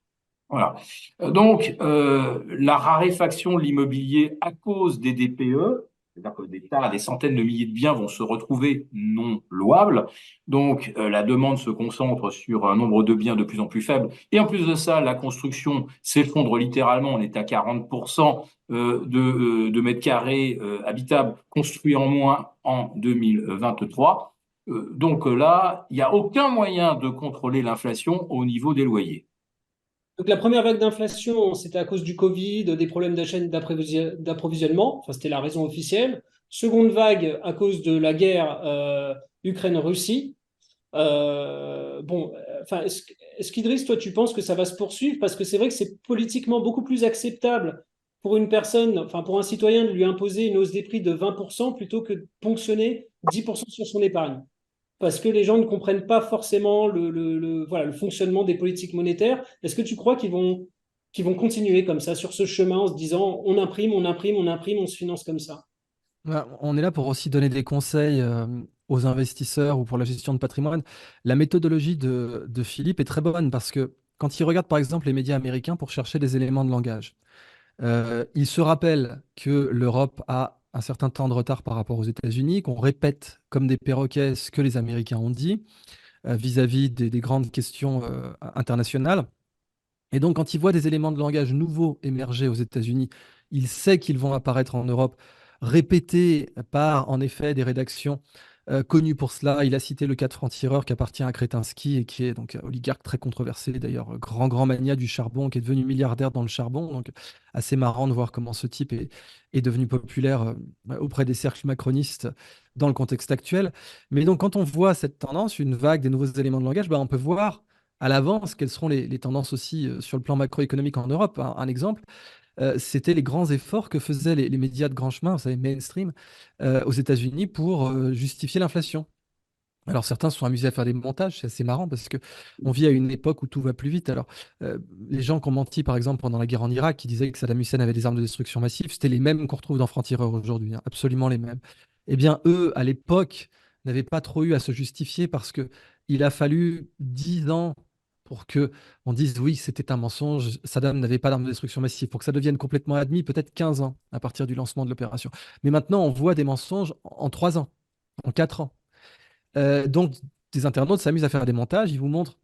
Voilà. Donc, la raréfaction de l'immobilier à cause des DPE, c'est-à-dire que des centaines de milliers de biens vont se retrouver non louables. Donc, la demande se concentre sur un nombre de biens de plus en plus faible. Et en plus de ça, la construction s'effondre littéralement. On est à 40% de mètres carrés habitables construits en moins en 2023. Donc là, il n'y a aucun moyen de contrôler l'inflation au niveau des loyers. Donc la première vague d'inflation, c'était à cause du Covid, des problèmes de chaîne d'approvisionnement, enfin c'était la raison officielle. Seconde vague à cause de la guerre Ukraine-Russie. Enfin, est-ce qu'Idriss, toi, tu penses que ça va se poursuivre? Parce que c'est vrai que c'est politiquement beaucoup plus acceptable pour une personne, enfin pour un citoyen, de lui imposer une hausse des prix de 20% plutôt que de ponctionner 10% sur son épargne. Parce que les gens ne comprennent pas forcément voilà, le fonctionnement des politiques monétaires. Est-ce que tu crois qu'ils vont continuer comme ça sur ce chemin en se disant on imprime, on imprime, on imprime, on se finance comme ça? On est là pour aussi donner des conseils aux investisseurs ou pour la gestion de patrimoine. La méthodologie de Philippe est très bonne parce que quand il regarde par exemple les médias américains pour chercher des éléments de langage, il se rappelle que l'Europe a un certain temps de retard par rapport aux États-Unis, qu'on répète comme des perroquets ce que les Américains ont dit vis-à-vis des grandes questions internationales. Et donc, quand il voit des éléments de langage nouveaux émerger aux États-Unis, il sait qu'ils vont apparaître en Europe, répétés par, en effet, des rédactions connues pour cela. Il a cité le cas de Franc-Tireur qui appartient à Kretinsky et qui est donc oligarque très controversé, d'ailleurs, grand mania du charbon, qui est devenu milliardaire dans le charbon. Donc, assez marrant de voir comment ce type est devenu populaire auprès des cercles macronistes dans le contexte actuel. Mais donc, quand on voit cette tendance, une vague des nouveaux éléments de langage, bah, on peut voir à l'avance quelles seront les tendances aussi sur le plan macroéconomique en Europe. Un exemple, c'était les grands efforts que faisaient les médias de grand chemin, vous savez, mainstream, aux États-Unis pour justifier l'inflation. Alors certains se sont amusés à faire des montages, c'est assez marrant parce que on vit à une époque où tout va plus vite. Alors les gens qui ont menti par exemple pendant la guerre en Irak, qui disaient que Saddam Hussein avait des armes de destruction massive, c'était les mêmes qu'on retrouve dans Franc-Tireur aujourd'hui, hein, absolument les mêmes. Eh bien eux, à l'époque, n'avaient pas trop eu à se justifier parce que il a fallu 10 ans pour que on dise oui, c'était un mensonge, Saddam n'avait pas d'armes de destruction massive, pour que ça devienne complètement admis, peut-être 15 ans à partir du lancement de l'opération. Mais maintenant, on voit des mensonges en 3 ans, en 4 ans. Donc, des internautes s'amusent à faire des montages, ils vous montrent,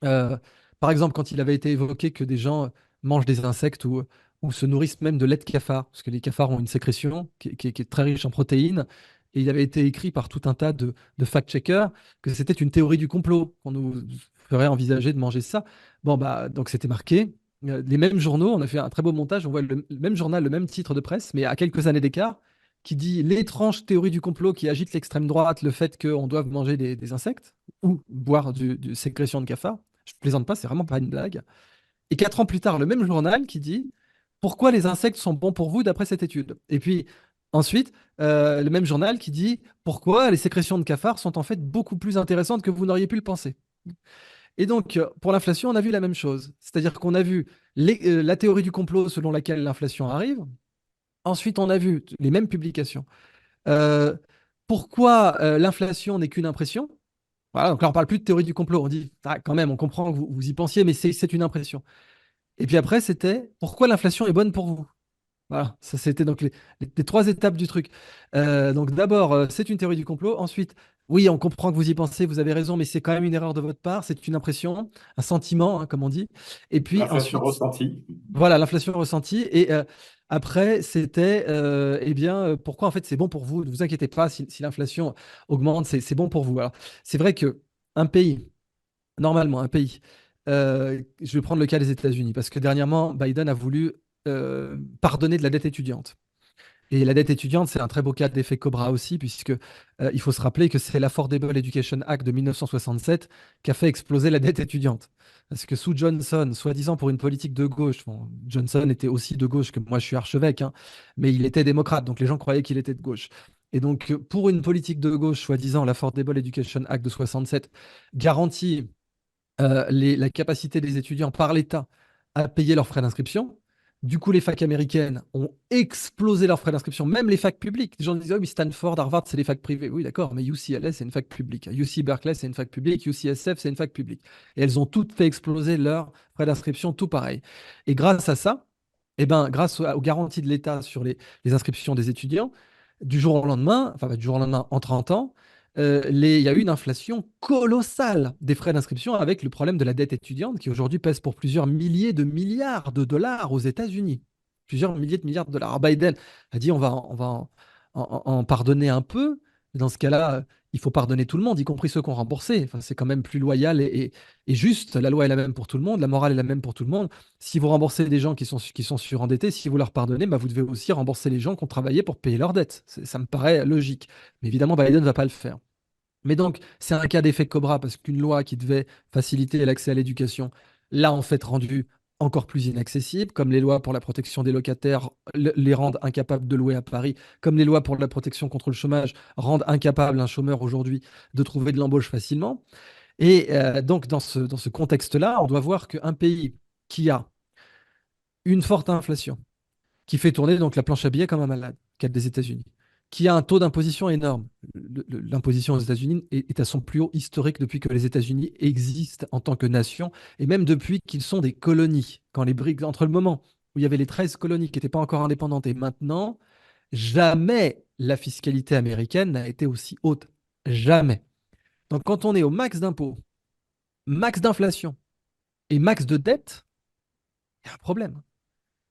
euh, par exemple, quand il avait été évoqué que des gens mangent des insectes ou se nourrissent même de lait de cafard, parce que les cafards ont une sécrétion qui est très riche en protéines, et il avait été écrit par tout un tas de fact-checkers que c'était une théorie du complot, qu'on nous ferait envisager de manger ça. Bon, bah, donc c'était marqué. Les mêmes journaux, on a fait un très beau montage, on voit le même journal, le même titre de presse, mais à quelques années d'écart, qui dit l'étrange théorie du complot qui agite l'extrême droite, le fait qu'on doive manger des insectes ou boire du sécrétion de cafard. Je plaisante pas, c'est vraiment pas une blague. Et 4 ans plus tard, le même journal qui dit pourquoi les insectes sont bons pour vous d'après cette étude. Et puis ensuite, le même journal qui dit pourquoi les sécrétions de cafard sont en fait beaucoup plus intéressantes que vous n'auriez pu le penser. Et donc, pour l'inflation, on a vu la même chose. C'est-à-dire qu'on a vu la théorie du complot selon laquelle l'inflation arrive. Ensuite, on a vu les mêmes publications. Euh, Pourquoi l'inflation n'est qu'une impression? Voilà, donc là, on parle plus de théorie du complot. On dit, ah, quand même, on comprend que vous y pensiez, mais c'est une impression. Et puis après, c'était pourquoi l'inflation est bonne pour vous. Voilà, ça c'était donc les 3 étapes du truc. Donc d'abord, c'est une théorie du complot. Ensuite, oui, on comprend que vous y pensez, vous avez raison, mais c'est quand même une erreur de votre part. C'est une impression, un sentiment, hein, comme on dit. Et puis L'inflation ensuite, ressentie. voilà, l'inflation ressentie. Et après, c'était, eh bien, pourquoi en fait c'est bon pour vous. Ne vous inquiétez pas, si l'inflation augmente, c'est bon pour vous. Alors, c'est vrai que un pays normalement, un pays. Je vais prendre le cas des États-Unis, parce que dernièrement, Biden a voulu pardonner de la dette étudiante. Et la dette étudiante, c'est un très beau cas d'effet Cobra aussi, puisque il faut se rappeler que c'est l'Affordable Education Act de 1967 qui a fait exploser la dette étudiante. Parce que sous Johnson, soi-disant pour une politique de gauche, bon, Johnson était aussi de gauche que moi, je suis archevêque, hein, mais il était démocrate, donc les gens croyaient qu'il était de gauche. Et donc, pour une politique de gauche, soi-disant, l'Affordable Education Act de 67 garantit la capacité des étudiants par l'État à payer leurs frais d'inscription. Du coup, les facs américaines ont explosé leurs frais d'inscription, même les facs publiques. Les gens disent, oh, mais Stanford, Harvard, c'est des facs privées. Oui, d'accord, mais UCLA, c'est une fac publique. UC Berkeley, c'est une fac publique. UCSF, c'est une fac publique. Et elles ont toutes fait exploser leurs frais d'inscription, tout pareil. Et grâce à ça, eh ben, grâce aux garanties de l'État sur les inscriptions des étudiants, du jour au lendemain, enfin, du jour au lendemain, en 30 ans, il y a eu une inflation colossale des frais d'inscription avec le problème de la dette étudiante qui aujourd'hui pèse pour plusieurs milliers de milliards de dollars aux États-Unis. Plusieurs milliers de milliards de dollars. Alors Biden a dit on va en pardonner un peu. Dans ce cas-là, il faut pardonner tout le monde, y compris ceux qui ont remboursé. Enfin, c'est quand même plus loyal et juste. La loi est la même pour tout le monde, la morale est la même pour tout le monde. Si vous remboursez des gens qui sont surendettés, si vous leur pardonnez, bah, vous devez aussi rembourser les gens qui ont travaillé pour payer leurs dettes. Ça me paraît logique. Mais évidemment, Biden ne va pas le faire. Mais donc, c'est un cas d'effet Cobra parce qu'une loi qui devait faciliter l'accès à l'éducation l'a en fait rendue encore plus inaccessible, comme les lois pour la protection des locataires les rendent incapables de louer à Paris, comme les lois pour la protection contre le chômage rendent incapable un chômeur aujourd'hui de trouver de l'embauche facilement. Et donc, dans ce contexte-là, on doit voir qu'un pays qui a une forte inflation, qui fait tourner donc la planche à billets comme un malade, celle des États-Unis, qui a un taux d'imposition énorme. L'imposition aux États-Unis est à son plus haut historique depuis que les États-Unis existent en tant que nation, et même depuis qu'ils sont des colonies. Quand les BRICS, entre le moment où il y avait les 13 colonies qui n'étaient pas encore indépendantes et maintenant, jamais la fiscalité américaine n'a été aussi haute. Jamais. Donc quand on est au max d'impôts, max d'inflation et max de dette, il y a un problème.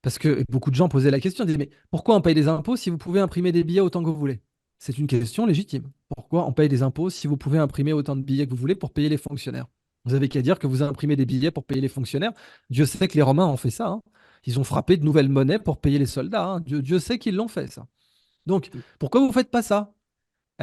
Parce que beaucoup de gens posaient la question, disaient, mais pourquoi on paye des impôts si vous pouvez imprimer des billets autant que vous voulez? C'est une question légitime. Pourquoi on paye des impôts si vous pouvez imprimer autant de billets que vous voulez pour payer les fonctionnaires? Vous avez qu'à dire que vous imprimez des billets pour payer les fonctionnaires. Dieu sait que les Romains ont fait ça, hein. Ils ont frappé de nouvelles monnaies pour payer les soldats, hein. Dieu sait qu'ils l'ont fait, ça. Donc, pourquoi vous ne faites pas ça?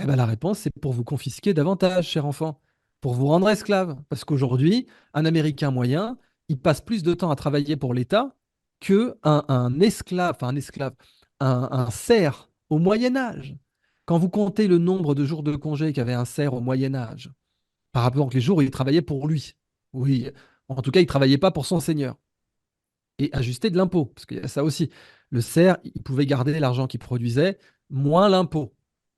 Eh ben, la réponse, c'est pour vous confisquer davantage, cher enfant, pour vous rendre esclave. Parce qu'aujourd'hui, un Américain moyen, il passe plus de temps à travailler pour l'État qu'un esclave, enfin un esclave, un serf au Moyen Âge. Quand vous comptez le nombre de jours de congé qu'avait un serf au Moyen Âge, par rapport aux jours où il travaillait pour lui, oui, en tout cas, il ne travaillait pas pour son seigneur. Et ajuster de l'impôt, parce qu'il y a ça aussi. Le cerf, il pouvait garder l'argent qu'il produisait, moins l'impôt.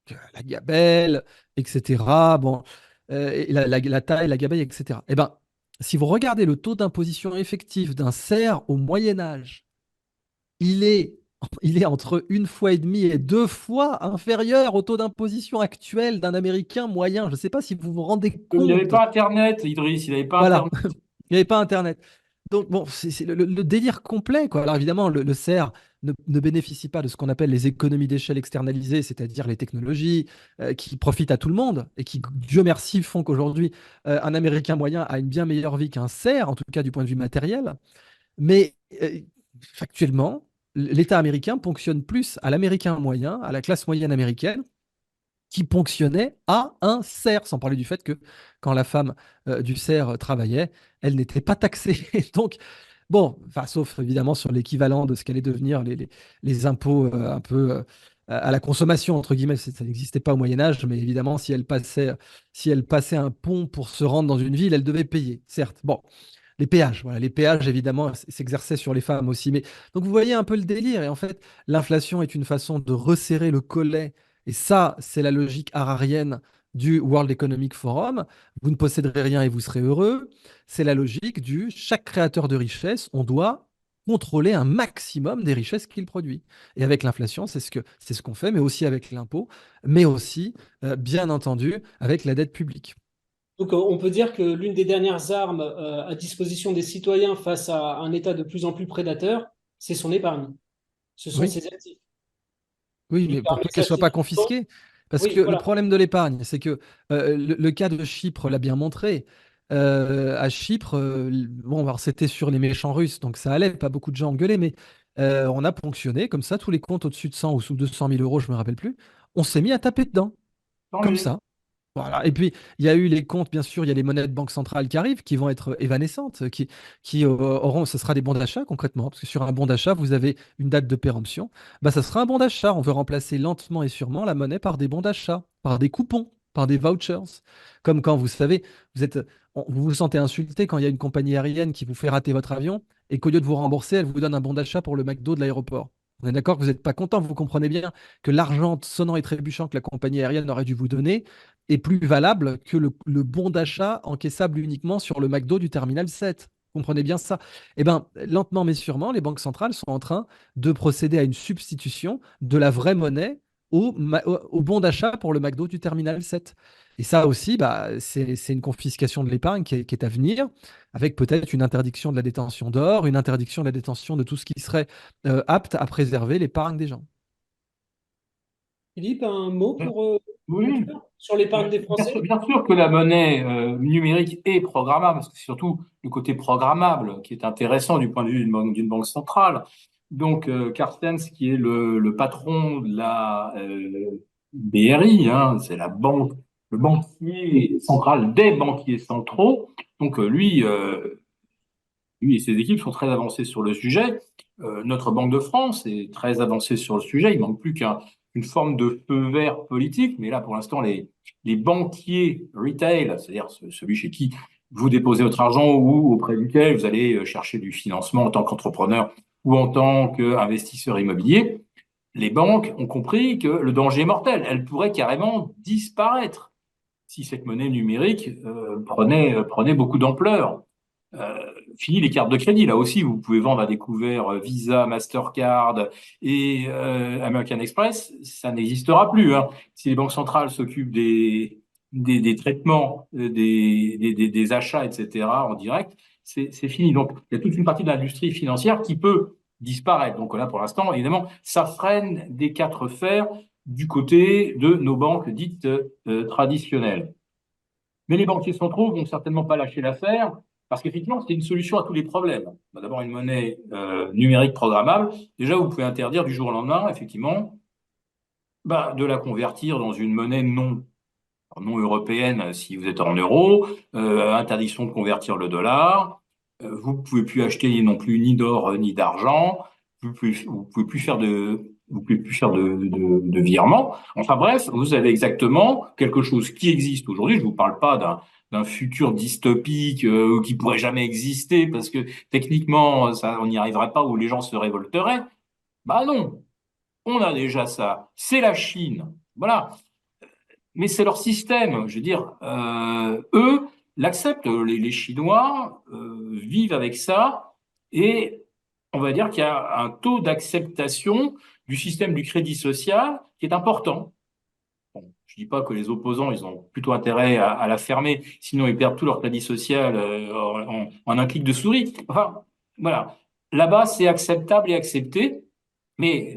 Que la gabelle, etc. Bon, et la taille, la gabelle, etc. Eh ben, si vous regardez le taux d'imposition effectif d'un serf au Moyen Âge, il est, il est entre 1,5 fois et 2 fois inférieur au taux d'imposition actuel d'un Américain moyen. Je ne sais pas si vous vous rendez Il n'avait compte. pas Internet, Idriss, il n'avait pas Voilà, Internet. il n'y avait pas Internet. Donc, bon, c'est le délire complet, quoi. Alors, évidemment, le CER ne bénéficie pas de ce qu'on appelle les économies d'échelle externalisées, c'est-à-dire les technologies qui profitent à tout le monde et qui, Dieu merci, font qu'aujourd'hui, un Américain moyen a une bien meilleure vie qu'un CER, en tout cas du point de vue matériel. Mais factuellement, l'État américain ponctionne plus à l'Américain moyen, à la classe moyenne américaine, qui ponctionnait à un cerf, sans parler du fait que quand la femme du cerf travaillait, elle n'était pas taxée. Donc, bon, enfin, sauf évidemment sur l'équivalent de ce qu'allaient devenir les impôts un peu à la consommation, entre guillemets, ça n'existait pas au Moyen Âge, mais évidemment, si elle passait un pont pour se rendre dans une ville, elle devait payer, certes. Bon, les péages, voilà, les péages, évidemment, s'exerçaient sur les femmes aussi. Mais donc, vous voyez un peu le délire. Et en fait, l'inflation est une façon de resserrer le collet. Et ça, c'est la logique hararienne du World Economic Forum. Vous ne posséderez rien et vous serez heureux. C'est la logique du chaque créateur de richesse, on doit contrôler un maximum des richesses qu'il produit. Et avec l'inflation, c'est ce qu'on fait, mais aussi avec l'impôt, mais aussi, bien entendu, avec la dette publique. Donc, on peut dire que l'une des dernières armes à disposition des citoyens face à un État de plus en plus prédateur, c'est son épargne. Ce sont Oui. ses actifs. Oui, Lui mais pour permet peu de qu'elle ne soit s'acheter pas du temps. confisquée. Parce Oui, que le voilà. problème de l'épargne, c'est que le cas de Chypre l'a bien montré. À Chypre, bon, alors c'était sur les méchants Russes, donc ça allait, pas beaucoup de gens engueulaient, mais on a ponctionné comme ça tous les comptes au-dessus de 100 ou sous 200 000 euros, je me rappelle plus. On s'est mis à taper dedans, Tant comme mieux. ça. Voilà. Et puis, il y a eu les comptes, bien sûr, il y a les monnaies de banque centrale qui arrivent, qui vont être évanescentes, qui auront, ce sera des bons d'achat concrètement, parce que sur un bon d'achat, vous avez une date de péremption. Bah, ça sera un bon d'achat. On veut remplacer lentement et sûrement la monnaie par des bons d'achat, par des coupons, par des vouchers. Comme quand vous savez, vous vous sentez insulté quand il y a une compagnie aérienne qui vous fait rater votre avion et qu'au lieu de vous rembourser, elle vous donne un bon d'achat pour le McDo de l'aéroport. On est d'accord que vous n'êtes pas content, vous comprenez bien que l'argent sonnant et trébuchant que la compagnie aérienne aurait dû vous donner est plus valable que le bon d'achat encaissable uniquement sur le McDo du terminal 7. Vous comprenez bien ça? Eh bien, lentement mais sûrement, les banques centrales sont en train de procéder à une substitution de la vraie monnaie au bon d'achat pour le McDo du terminal 7. Et ça aussi, bah, c'est une confiscation de l'épargne qui est à venir, avec peut-être une interdiction de la détention d'or, une interdiction de la détention de tout ce qui serait apte à préserver l'épargne des gens. Philippe, un mot pour Oui, conclure sur l'épargne des Français? bien sûr que la monnaie numérique est programmable, parce que c'est surtout le côté programmable qui est intéressant du point de vue d'une banque centrale. Donc, Carstens, qui est le patron de la BRI, hein, c'est la banque, le banquier central des banquiers centraux. Donc, lui et ses équipes sont très avancés sur le sujet. Notre Banque de France est très avancée sur le sujet. Il manque plus qu'une forme de feu vert politique. Mais là, pour l'instant, les banquiers retail, c'est-à-dire celui chez qui vous déposez votre argent ou auprès duquel vous allez chercher du financement en tant qu'entrepreneur ou en tant qu'investisseur immobilier, les banques ont compris que le danger est mortel. Elles pourraient carrément disparaître si cette monnaie numérique prenait beaucoup d'ampleur. Fini les cartes de crédit. Là aussi, vous pouvez vendre à découvert Visa, Mastercard et American Express. Ça n'existera plus. Hein. Si les banques centrales s'occupent des traitements, des achats, etc., en direct, c'est fini. Donc, il y a toute une partie de l'industrie financière qui peut disparaître. Donc là, pour l'instant, évidemment, ça freine des quatre fers du côté de nos banques dites traditionnelles. Mais les banquiers centraux vont certainement pas lâcher l'affaire parce qu'effectivement, c'est une solution à tous les problèmes. D'abord, une monnaie numérique programmable. Déjà, vous pouvez interdire du jour au lendemain, effectivement, de la convertir dans une monnaie non européenne si vous êtes en euros. Interdiction de convertir le dollar. Vous pouvez plus acheter non plus ni d'or ni d'argent. Vous pouvez plus faire de virements. Enfin bref, vous avez exactement quelque chose qui existe aujourd'hui. Je vous parle pas d'un futur dystopique qui pourrait jamais exister parce que techniquement ça on n'y arriverait pas ou les gens se révolteraient. Bah non, on a déjà ça. C'est la Chine. Voilà, mais c'est leur système. Je veux dire, eux, l'acceptent. Les Chinois vivent avec ça et on va dire qu'il y a un taux d'acceptation du système du crédit social qui est important. Bon, je dis pas que les opposants, ils ont plutôt intérêt à la fermer, sinon ils perdent tout leur crédit social en un clic de souris. Enfin, voilà. Là-bas, c'est acceptable et accepté, mais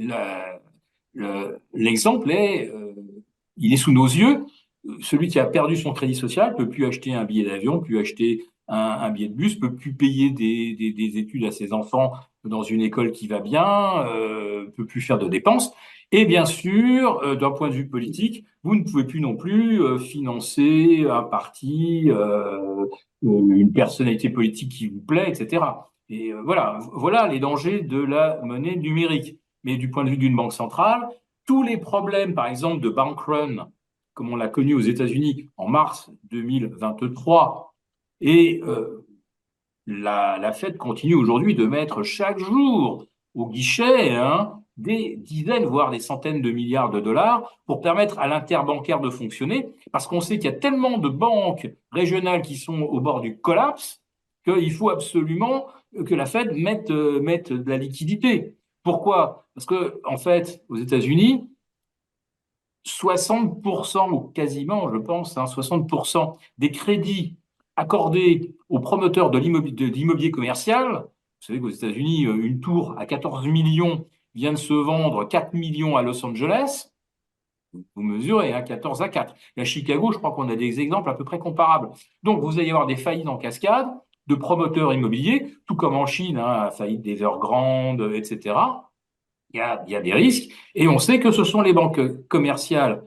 l'exemple est, il est sous nos yeux. Celui qui a perdu son crédit social peut plus acheter un billet d'avion, peut plus acheter un billet de bus, peut plus payer des études à ses enfants dans une école qui va bien, peut plus faire de dépenses. Et bien sûr, d'un point de vue politique, vous ne pouvez plus non plus financer un parti, une personnalité politique qui vous plaît, etc. Et voilà les dangers de la monnaie numérique. Mais du point de vue d'une banque centrale, tous les problèmes, par exemple, de bank run, comme on l'a connu aux États-Unis en mars 2023, et la Fed continue aujourd'hui de mettre chaque jour au guichet des dizaines, voire des centaines de milliards de dollars pour permettre à l'interbancaire de fonctionner, parce qu'on sait qu'il y a tellement de banques régionales qui sont au bord du collapse qu'il faut absolument que la Fed mette de la liquidité. Pourquoi? Parce que, en fait, aux États-Unis, 60% ou quasiment, je pense, 60% des crédits accordés aux promoteurs de l'immobilier commercial. Vous savez qu'aux États-Unis, une tour à 14 millions vient de se vendre 4 millions à Los Angeles. Vous mesurez, 14 à 4. Et à Chicago, je crois qu'on a des exemples à peu près comparables. Donc, vous allez avoir des faillites en cascade de promoteurs immobiliers, tout comme en Chine, faillite d'Evergrande, etc. Il y a des risques. Et on sait que ce sont les banques commerciales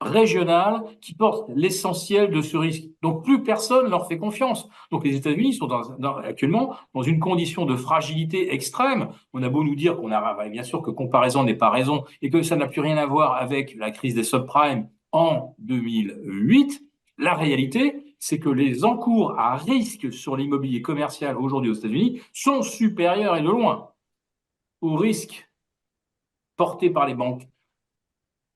régionales qui portent l'essentiel de ce risque. Donc, plus personne leur fait confiance. Donc, les États-Unis sont actuellement dans une condition de fragilité extrême. On a beau nous dire qu'on a, bien sûr, que comparaison n'est pas raison et que ça n'a plus rien à voir avec la crise des subprimes en 2008. La réalité, c'est que les encours à risque sur l'immobilier commercial aujourd'hui aux États-Unis sont supérieurs et de loin aux risques portés par les banques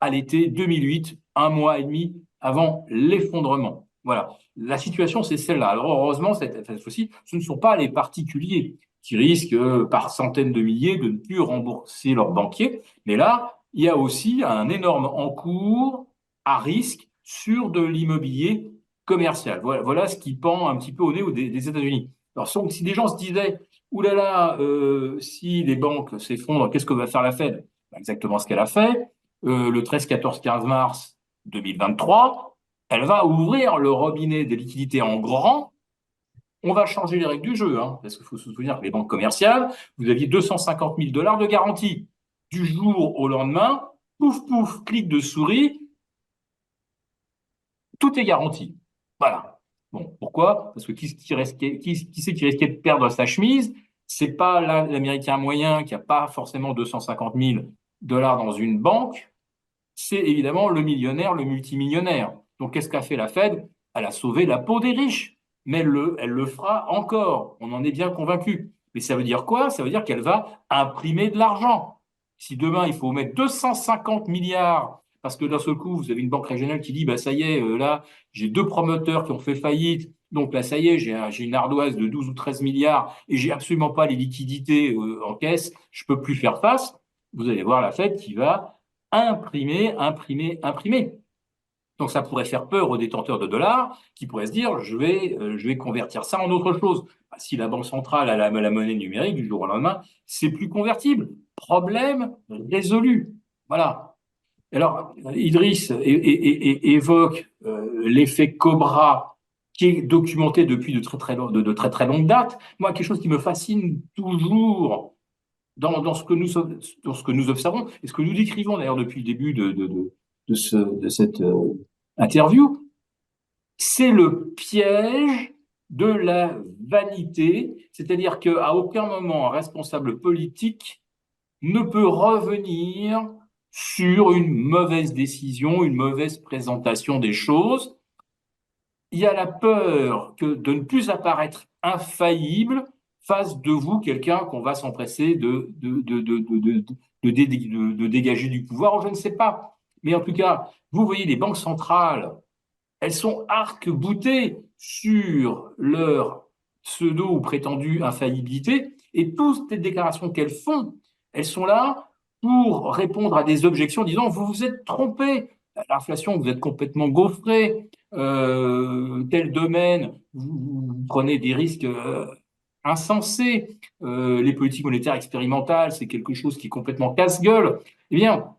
à l'été 2008, un mois et demi avant l'effondrement. Voilà, la situation, c'est celle-là. Alors heureusement, cette fois-ci, ce ne sont pas les particuliers qui risquent par centaines de milliers de ne plus rembourser leurs banquiers, mais là, il y a aussi un énorme encours à risque sur de l'immobilier commercial. Voilà ce qui pend un petit peu au nez des États-Unis. Alors si des gens se disaient, oulala, si les banques s'effondrent, qu'est-ce que va faire la Fed? Exactement ce qu'elle a fait. Le 13, 14, 15 mars 2023, elle va ouvrir le robinet des liquidités en grand. On va changer les règles du jeu, parce qu'il faut se souvenir que les banques commerciales, vous aviez 250 000 $ de garantie. Du jour au lendemain, pouf, pouf, clic de souris, tout est garanti. Voilà. Bon, pourquoi? Parce que qui c'est qui risquait de perdre sa chemise? C'est pas l'Américain moyen qui n'a pas forcément 250 000 $ dans une banque, c'est évidemment le millionnaire, le multimillionnaire. Donc, qu'est-ce qu'a fait la Fed? Elle a sauvé la peau des riches, mais elle le fera encore. On en est bien convaincu. Mais ça veut dire quoi? Ça veut dire qu'elle va imprimer de l'argent. Si demain, il faut mettre 250 milliards, parce que d'un seul coup, vous avez une banque régionale qui dit, bah, ça y est, là, j'ai 2 promoteurs qui ont fait faillite, donc là, ça y est, j'ai une ardoise de 12 ou 13 milliards et j'ai absolument pas les liquidités en caisse, je peux plus faire face. Vous allez voir la Fed qui va imprimer, imprimer, imprimer. Donc ça pourrait faire peur aux détenteurs de dollars qui pourraient se dire je vais convertir ça en autre chose. Si la Banque centrale a la monnaie numérique du jour au lendemain, c'est plus convertible. Problème résolu. Voilà. Alors Idriss évoque l'effet Cobra qui est documenté depuis de très très longue date. Moi, quelque chose qui me fascine toujours dans ce que nous observons et ce que nous décrivons d'ailleurs depuis le début de cette interview, c'est le piège de la vanité, c'est-à-dire qu'à aucun moment un responsable politique ne peut revenir sur une mauvaise décision, une mauvaise présentation des choses. Il y a la peur de ne plus apparaître infaillible face de vous quelqu'un qu'on va s'empresser de dégager du pouvoir, ou je ne sais pas. Mais en tout cas, vous voyez, les banques centrales, elles sont arc-boutées. sur leur pseudo ou prétendue infaillibilité, et toutes les déclarations qu'elles font, elles sont là pour répondre à des objections disant vous vous êtes trompé, l'inflation, vous êtes complètement gaufré, tel domaine, vous prenez des risques insensés, les politiques monétaires expérimentales, c'est quelque chose qui est complètement casse-gueule. Eh bien,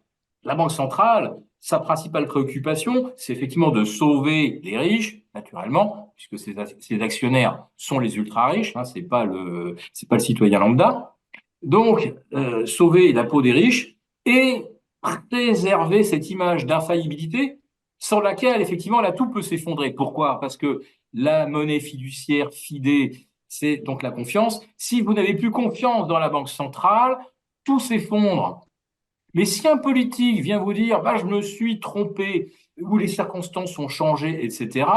la Banque centrale, sa principale préoccupation, c'est effectivement de sauver les riches, naturellement, puisque ses actionnaires sont les ultra-riches, hein, c'est pas le citoyen lambda. Donc, sauver la peau des riches et préserver cette image d'infaillibilité sans laquelle, effectivement, là, tout peut s'effondrer. Pourquoi? Parce que la monnaie fiduciaire, FIDE, c'est donc la confiance. Si vous n'avez plus confiance dans la Banque centrale, tout s'effondre. Mais si un politique vient vous dire bah, « je me suis trompé » ou « les circonstances ont changé », etc.,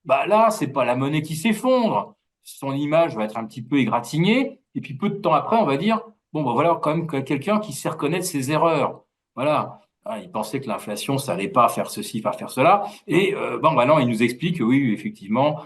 bah là, c'est pas la monnaie qui s'effondre. Son image va être un petit peu égratignée. Et puis peu de temps après, on va dire bon, bah voilà quand même quelqu'un qui sait reconnaître ses erreurs. Voilà. Hein, il pensait que l'inflation, ça allait pas faire ceci, pas faire cela. Et bon, bah non, il nous explique que oui, effectivement,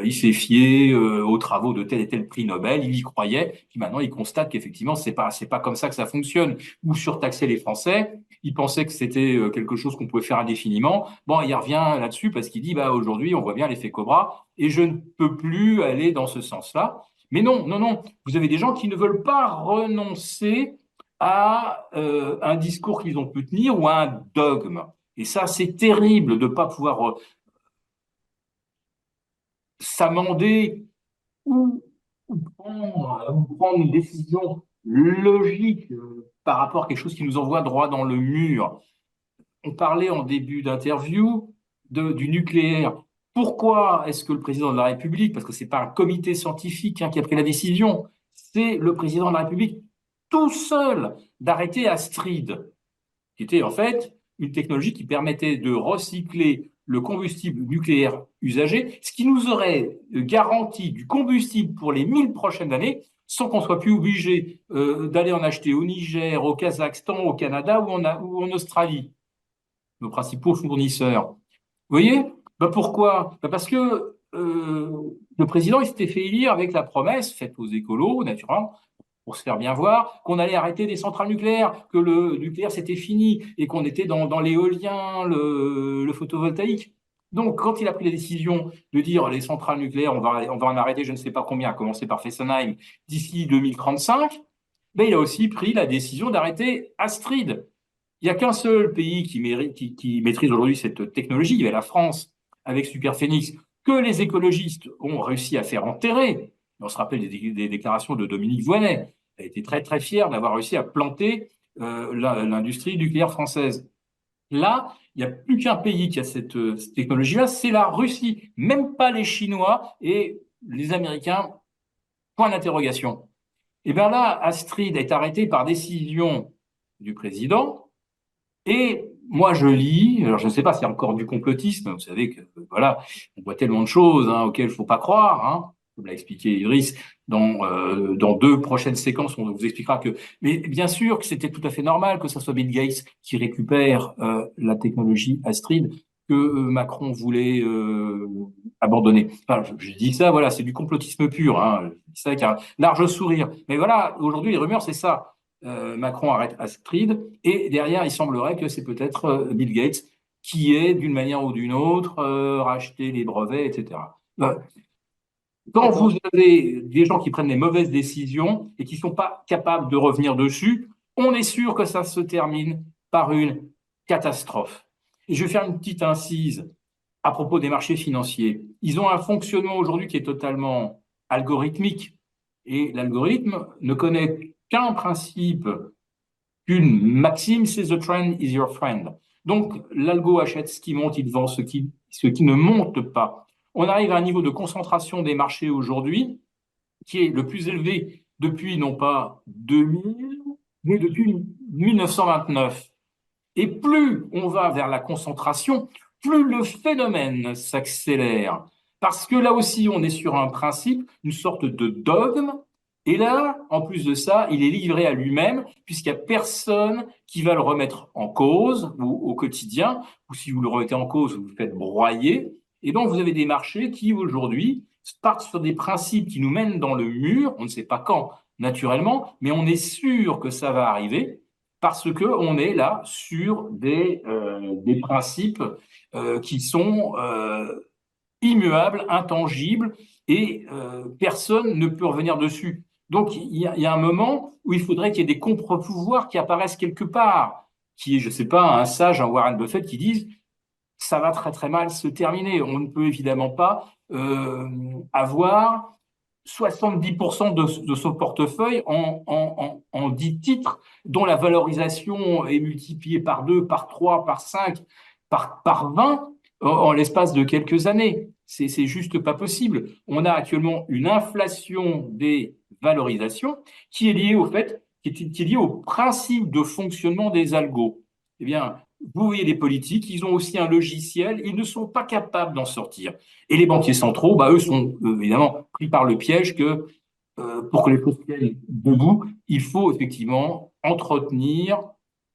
il s'est fié aux travaux de tel et tel prix Nobel, il y croyait. Puis maintenant, il constate qu'effectivement, c'est pas comme ça que ça fonctionne. Ou surtaxer les Français. Il pensait que c'était quelque chose qu'on pouvait faire indéfiniment. Bon, il revient là-dessus parce qu'il dit, bah aujourd'hui, on voit bien l'effet Cobra et je ne peux plus aller dans ce sens-là. Mais non, non, non. Vous avez des gens qui ne veulent pas renoncer à un discours qu'ils ont pu tenir ou à un dogme. Et ça, c'est terrible de ne pas pouvoir s'amender ou, prendre une décision logique par rapport à quelque chose qui nous envoie droit dans le mur. On parlait en début d'interview du nucléaire. Pourquoi est-ce que le président de la République, parce que ce n'est pas un comité scientifique qui a pris la décision, c'est le président de la République tout seul d'arrêter Astrid, qui était en fait une technologie qui permettait de recycler le combustible nucléaire usagé, ce qui nous aurait garanti du combustible pour les 1000 prochaines années, sans qu'on soit plus obligé d'aller en acheter au Niger, au Kazakhstan, au Canada ou en Australie, nos principaux fournisseurs. Vous voyez? Ben pourquoi? Ben parce que le président il s'était fait élire avec la promesse faite aux écolos, naturellement, pour se faire bien voir, qu'on allait arrêter les centrales nucléaires, que le nucléaire c'était fini et qu'on était dans l'éolien, le photovoltaïque. Donc, quand il a pris la décision de dire les centrales nucléaires, on va en arrêter je ne sais pas combien, à commencer par Fessenheim, d'ici 2035, ben, il a aussi pris la décision d'arrêter Astrid. Il n'y a qu'un seul pays qui maîtrise aujourd'hui cette technologie, il y a la France avec Superphénix, que les écologistes ont réussi à faire enterrer. On se rappelle des déclarations de Dominique Voynet. Elle était très très fière d'avoir réussi à planter l'industrie nucléaire française. Là, il n'y a plus qu'un pays qui a cette technologie-là, c'est la Russie. Même pas les Chinois et les Américains. Point d'interrogation. Et bien là, Astrid est arrêtée par décision du président. Et moi, je lis, alors je ne sais pas si c'est encore du complotisme, vous savez que voilà, on voit tellement de choses auxquelles il ne faut pas croire, comme l'a expliqué Idriss, dans 2 prochaines séquences, on vous expliquera que, mais bien sûr que c'était tout à fait normal que ce soit Bill Gates qui récupère la technologie Astrid que Macron voulait abandonner. Enfin, je dis ça, voilà, c'est du complotisme pur, je dis ça avec un large sourire. Mais voilà, aujourd'hui, les rumeurs, c'est ça. Macron arrête Astrid, et derrière, il semblerait que c'est peut-être Bill Gates qui ait, d'une manière ou d'une autre, racheté les brevets, etc. Quand vous avez des gens qui prennent des mauvaises décisions et qui ne sont pas capables de revenir dessus, on est sûr que ça se termine par une catastrophe. Et je vais faire une petite incise à propos des marchés financiers. Ils ont un fonctionnement aujourd'hui qui est totalement algorithmique. Et l'algorithme ne connaît qu'un principe, qu'une maxime, c'est the trend is your friend. Donc, l'algo achète ce qui monte, il vend ce qui ne monte pas. On arrive à un niveau de concentration des marchés aujourd'hui qui est le plus élevé depuis, non pas 2000, mais depuis 1929. Et plus on va vers la concentration, plus le phénomène s'accélère. Parce que là aussi, on est sur un principe, une sorte de dogme. Et là, en plus de ça, il est livré à lui-même, puisqu'il n'y a personne qui va le remettre en cause ou au quotidien. Ou si vous le remettez en cause, vous vous faites broyer. Et donc, vous avez des marchés qui, aujourd'hui, partent sur des principes qui nous mènent dans le mur. On ne sait pas quand, naturellement, mais on est sûr que ça va arriver parce que on est là sur des principes qui sont immuable, intangible, et personne ne peut revenir dessus. Donc, il y a un moment où il faudrait qu'il y ait des contre-pouvoirs qui apparaissent quelque part, qui est, je ne sais pas, un sage, un Warren Buffett qui disent ça va très très mal se terminer. On ne peut évidemment pas avoir 70% de son portefeuille en 10 titres, dont la valorisation est multipliée par 2, par 3, par 5, par 20 en l'espace de quelques années. C'est juste pas possible. On a actuellement une inflation des valorisations qui est liée au fait, qui est liée au principe de fonctionnement des algos. Eh bien, vous voyez les politiques, ils ont aussi un logiciel, ils ne sont pas capables d'en sortir. Et les banquiers centraux, bah, eux, sont évidemment pris par le piège que pour que les choses tiennent debout, il faut effectivement entretenir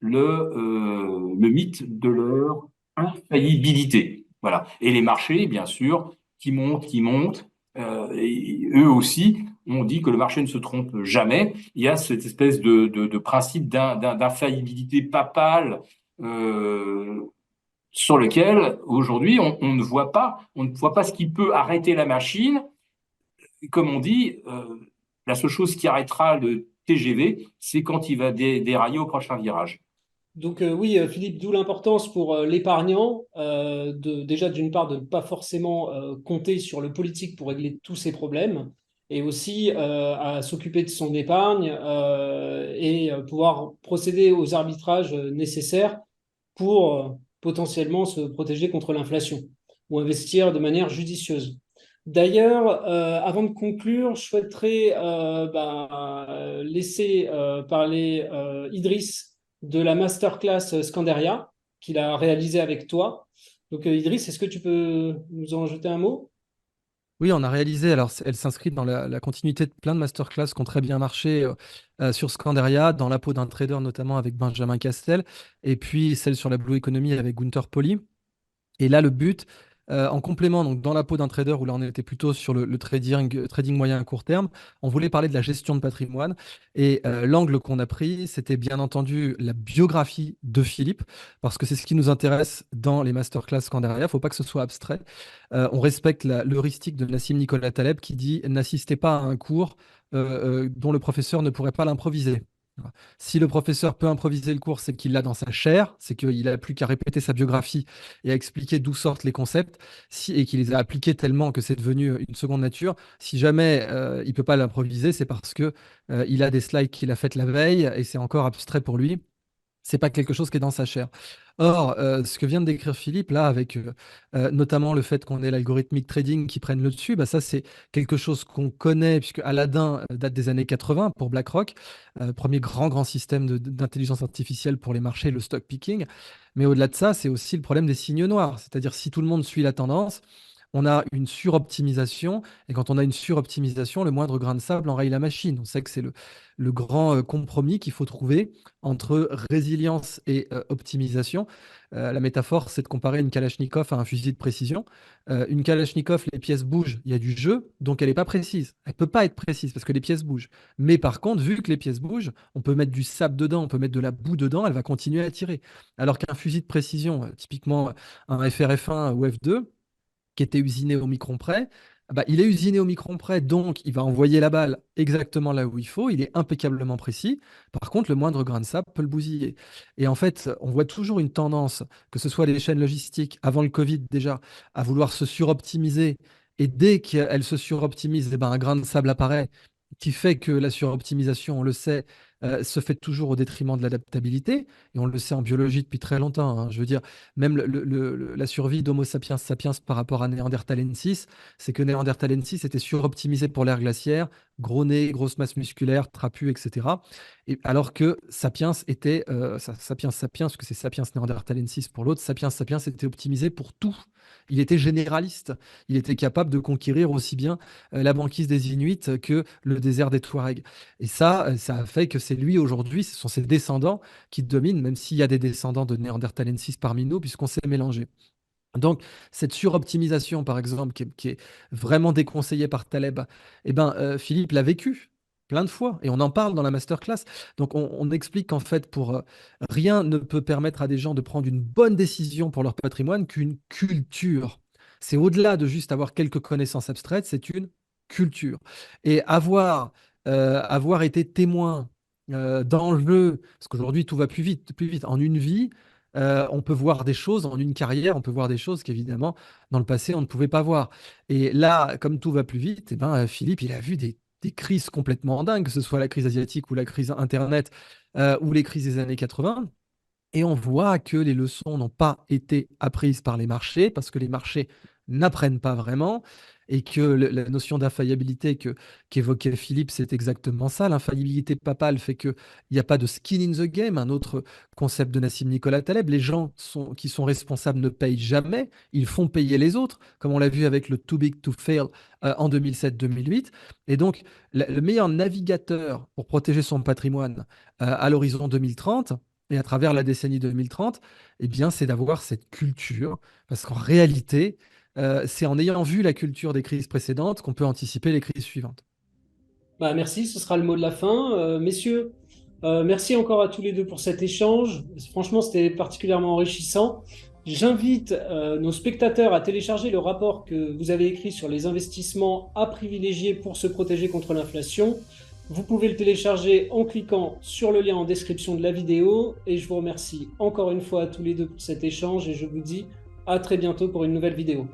le mythe de leur infaillibilité. Voilà. Et les marchés, bien sûr, qui montent, et eux aussi, on dit que le marché ne se trompe jamais. Il y a cette espèce de principe d'infaillibilité papale euh, sur lequel aujourd'hui on ne voit pas ce qui peut arrêter la machine. Comme on dit, la seule chose qui arrêtera le TGV, c'est quand il va dérailler au prochain virage. Donc oui, Philippe, d'où l'importance pour l'épargnant, déjà d'une part de ne pas forcément compter sur le politique pour régler tous ses problèmes, et aussi à s'occuper de son épargne et pouvoir procéder aux arbitrages nécessaires pour potentiellement se protéger contre l'inflation ou investir de manière judicieuse. D'ailleurs, avant de conclure, je souhaiterais laisser parler Idriss de la masterclass Scandaria qu'il a réalisée avec toi. Donc, Idriss, est-ce que tu peux nous en ajouter un mot? Oui, on a réalisé, alors elle s'inscrit dans la continuité de plein de masterclass qui ont très bien marché sur Scandaria, dans la peau d'un trader notamment avec Benjamin Castel, et puis celle sur la Blue Economy avec Gunther Pauli. Et là, le but, en complément, donc dans la peau d'un trader, où là on était plutôt sur le trading moyen à court terme, on voulait parler de la gestion de patrimoine. Et l'angle qu'on a pris, c'était bien entendu la biographie de Philippe, parce que c'est ce qui nous intéresse dans les masterclass Scandaria. Il ne faut pas que ce soit abstrait. On respecte l'heuristique de Nassim Nicolas Taleb qui dit n'assistez pas à un cours dont le professeur ne pourrait pas l'improviser. Voilà. Si le professeur peut improviser le cours, c'est qu'il l'a dans sa chair, c'est qu'il n'a plus qu'à répéter sa biographie et à expliquer d'où sortent les concepts, et qu'il les a appliqués tellement que c'est devenu une seconde nature. Si jamais il ne peut pas l'improviser, c'est parce que il a des slides qu'il a faites la veille et c'est encore abstrait pour lui. C'est pas quelque chose qui est dans sa chair. Or, ce que vient de décrire Philippe, là, avec notamment le fait qu'on ait l'algorithmique trading qui prenne le dessus, bah, ça, c'est quelque chose qu'on connaît, puisque Aladdin date des années 80 pour BlackRock, premier grand système d'intelligence artificielle pour les marchés, le stock picking. Mais au-delà de ça, c'est aussi le problème des signes noirs. C'est-à-dire, si tout le monde suit la tendance, on a une suroptimisation, et quand on a une suroptimisation, le moindre grain de sable enraye la machine. On sait que c'est le grand compromis qu'il faut trouver entre résilience et optimisation. La métaphore, c'est de comparer une Kalachnikov à un fusil de précision. Une Kalachnikov, les pièces bougent, il y a du jeu, donc elle n'est pas précise. Elle ne peut pas être précise parce que les pièces bougent. Mais par contre, vu que les pièces bougent, on peut mettre du sable dedans, on peut mettre de la boue dedans, elle va continuer à tirer. Alors qu'un fusil de précision, typiquement un FRF1 ou F2, qui était usiné au micron près, bah, il est usiné au micron près, donc il va envoyer la balle exactement là où il faut, il est impeccablement précis. Par contre, le moindre grain de sable peut le bousiller. Et en fait, on voit toujours une tendance, que ce soit les chaînes logistiques, avant le Covid déjà, à vouloir se suroptimiser. Et dès qu'elles se suroptimisent, eh ben, un grain de sable apparaît qui fait que la suroptimisation, on le sait, se fait toujours au détriment de l'adaptabilité. Et on le sait en biologie depuis très longtemps, hein. Je veux dire, même la survie d'Homo sapiens sapiens par rapport à Néandertalensis, c'est que Néandertalensis était suroptimisé pour l'ère glaciaire, gros nez, grosse masse musculaire, trapu, etc. Et alors que Sapiens était, Sapiens sapiens, parce que c'est Sapiens Néandertalensis pour l'autre, Sapiens sapiens était optimisé pour tout. Il était généraliste. Il était capable de conquérir aussi bien la banquise des Inuits que le désert des Touaregs. Et ça a fait que c'est lui aujourd'hui, ce sont ses descendants qui dominent, même s'il y a des descendants de Néandertalensis parmi nous, puisqu'on s'est mélangé. Donc, cette suroptimisation, par exemple, qui est vraiment déconseillée par Taleb, eh ben, Philippe l'a vécu plein de fois et on en parle dans la masterclass. Donc, on explique qu'en fait, rien ne peut permettre à des gens de prendre une bonne décision pour leur patrimoine qu'une culture. C'est au-delà de juste avoir quelques connaissances abstraites, c'est une culture. Et avoir été témoin d'enjeux, parce qu'aujourd'hui, tout va plus vite. En une vie, on peut voir des choses en une carrière, on peut voir des choses qu'évidemment, dans le passé, on ne pouvait pas voir. Et là, comme tout va plus vite, eh ben, Philippe, il a vu des crises complètement dingues, que ce soit la crise asiatique ou la crise Internet ou les crises des années 80. Et on voit que les leçons n'ont pas été apprises par les marchés parce que les marchés n'apprennent pas vraiment et que la notion d'infaillibilité qu'évoquait Philippe, c'est exactement ça. L'infaillibilité papale fait qu'il n'y a pas de skin in the game, un autre concept de Nassim Nicolas Taleb. Les gens qui sont responsables ne payent jamais, ils font payer les autres, comme on l'a vu avec le Too Big to Fail en 2007-2008. Et donc, le meilleur navigateur pour protéger son patrimoine à l'horizon 2030, et à travers la décennie 2030, eh bien, c'est d'avoir cette culture. Parce qu'en réalité, c'est en ayant vu la culture des crises précédentes qu'on peut anticiper les crises suivantes. Bah, merci, ce sera le mot de la fin. Messieurs, merci encore à tous les deux pour cet échange. Franchement, c'était particulièrement enrichissant. J'invite nos spectateurs à télécharger le rapport que vous avez écrit sur les investissements à privilégier pour se protéger contre l'inflation. Vous pouvez le télécharger en cliquant sur le lien en description de la vidéo. Et je vous remercie encore une fois à tous les deux pour cet échange et je vous dis à très bientôt pour une nouvelle vidéo.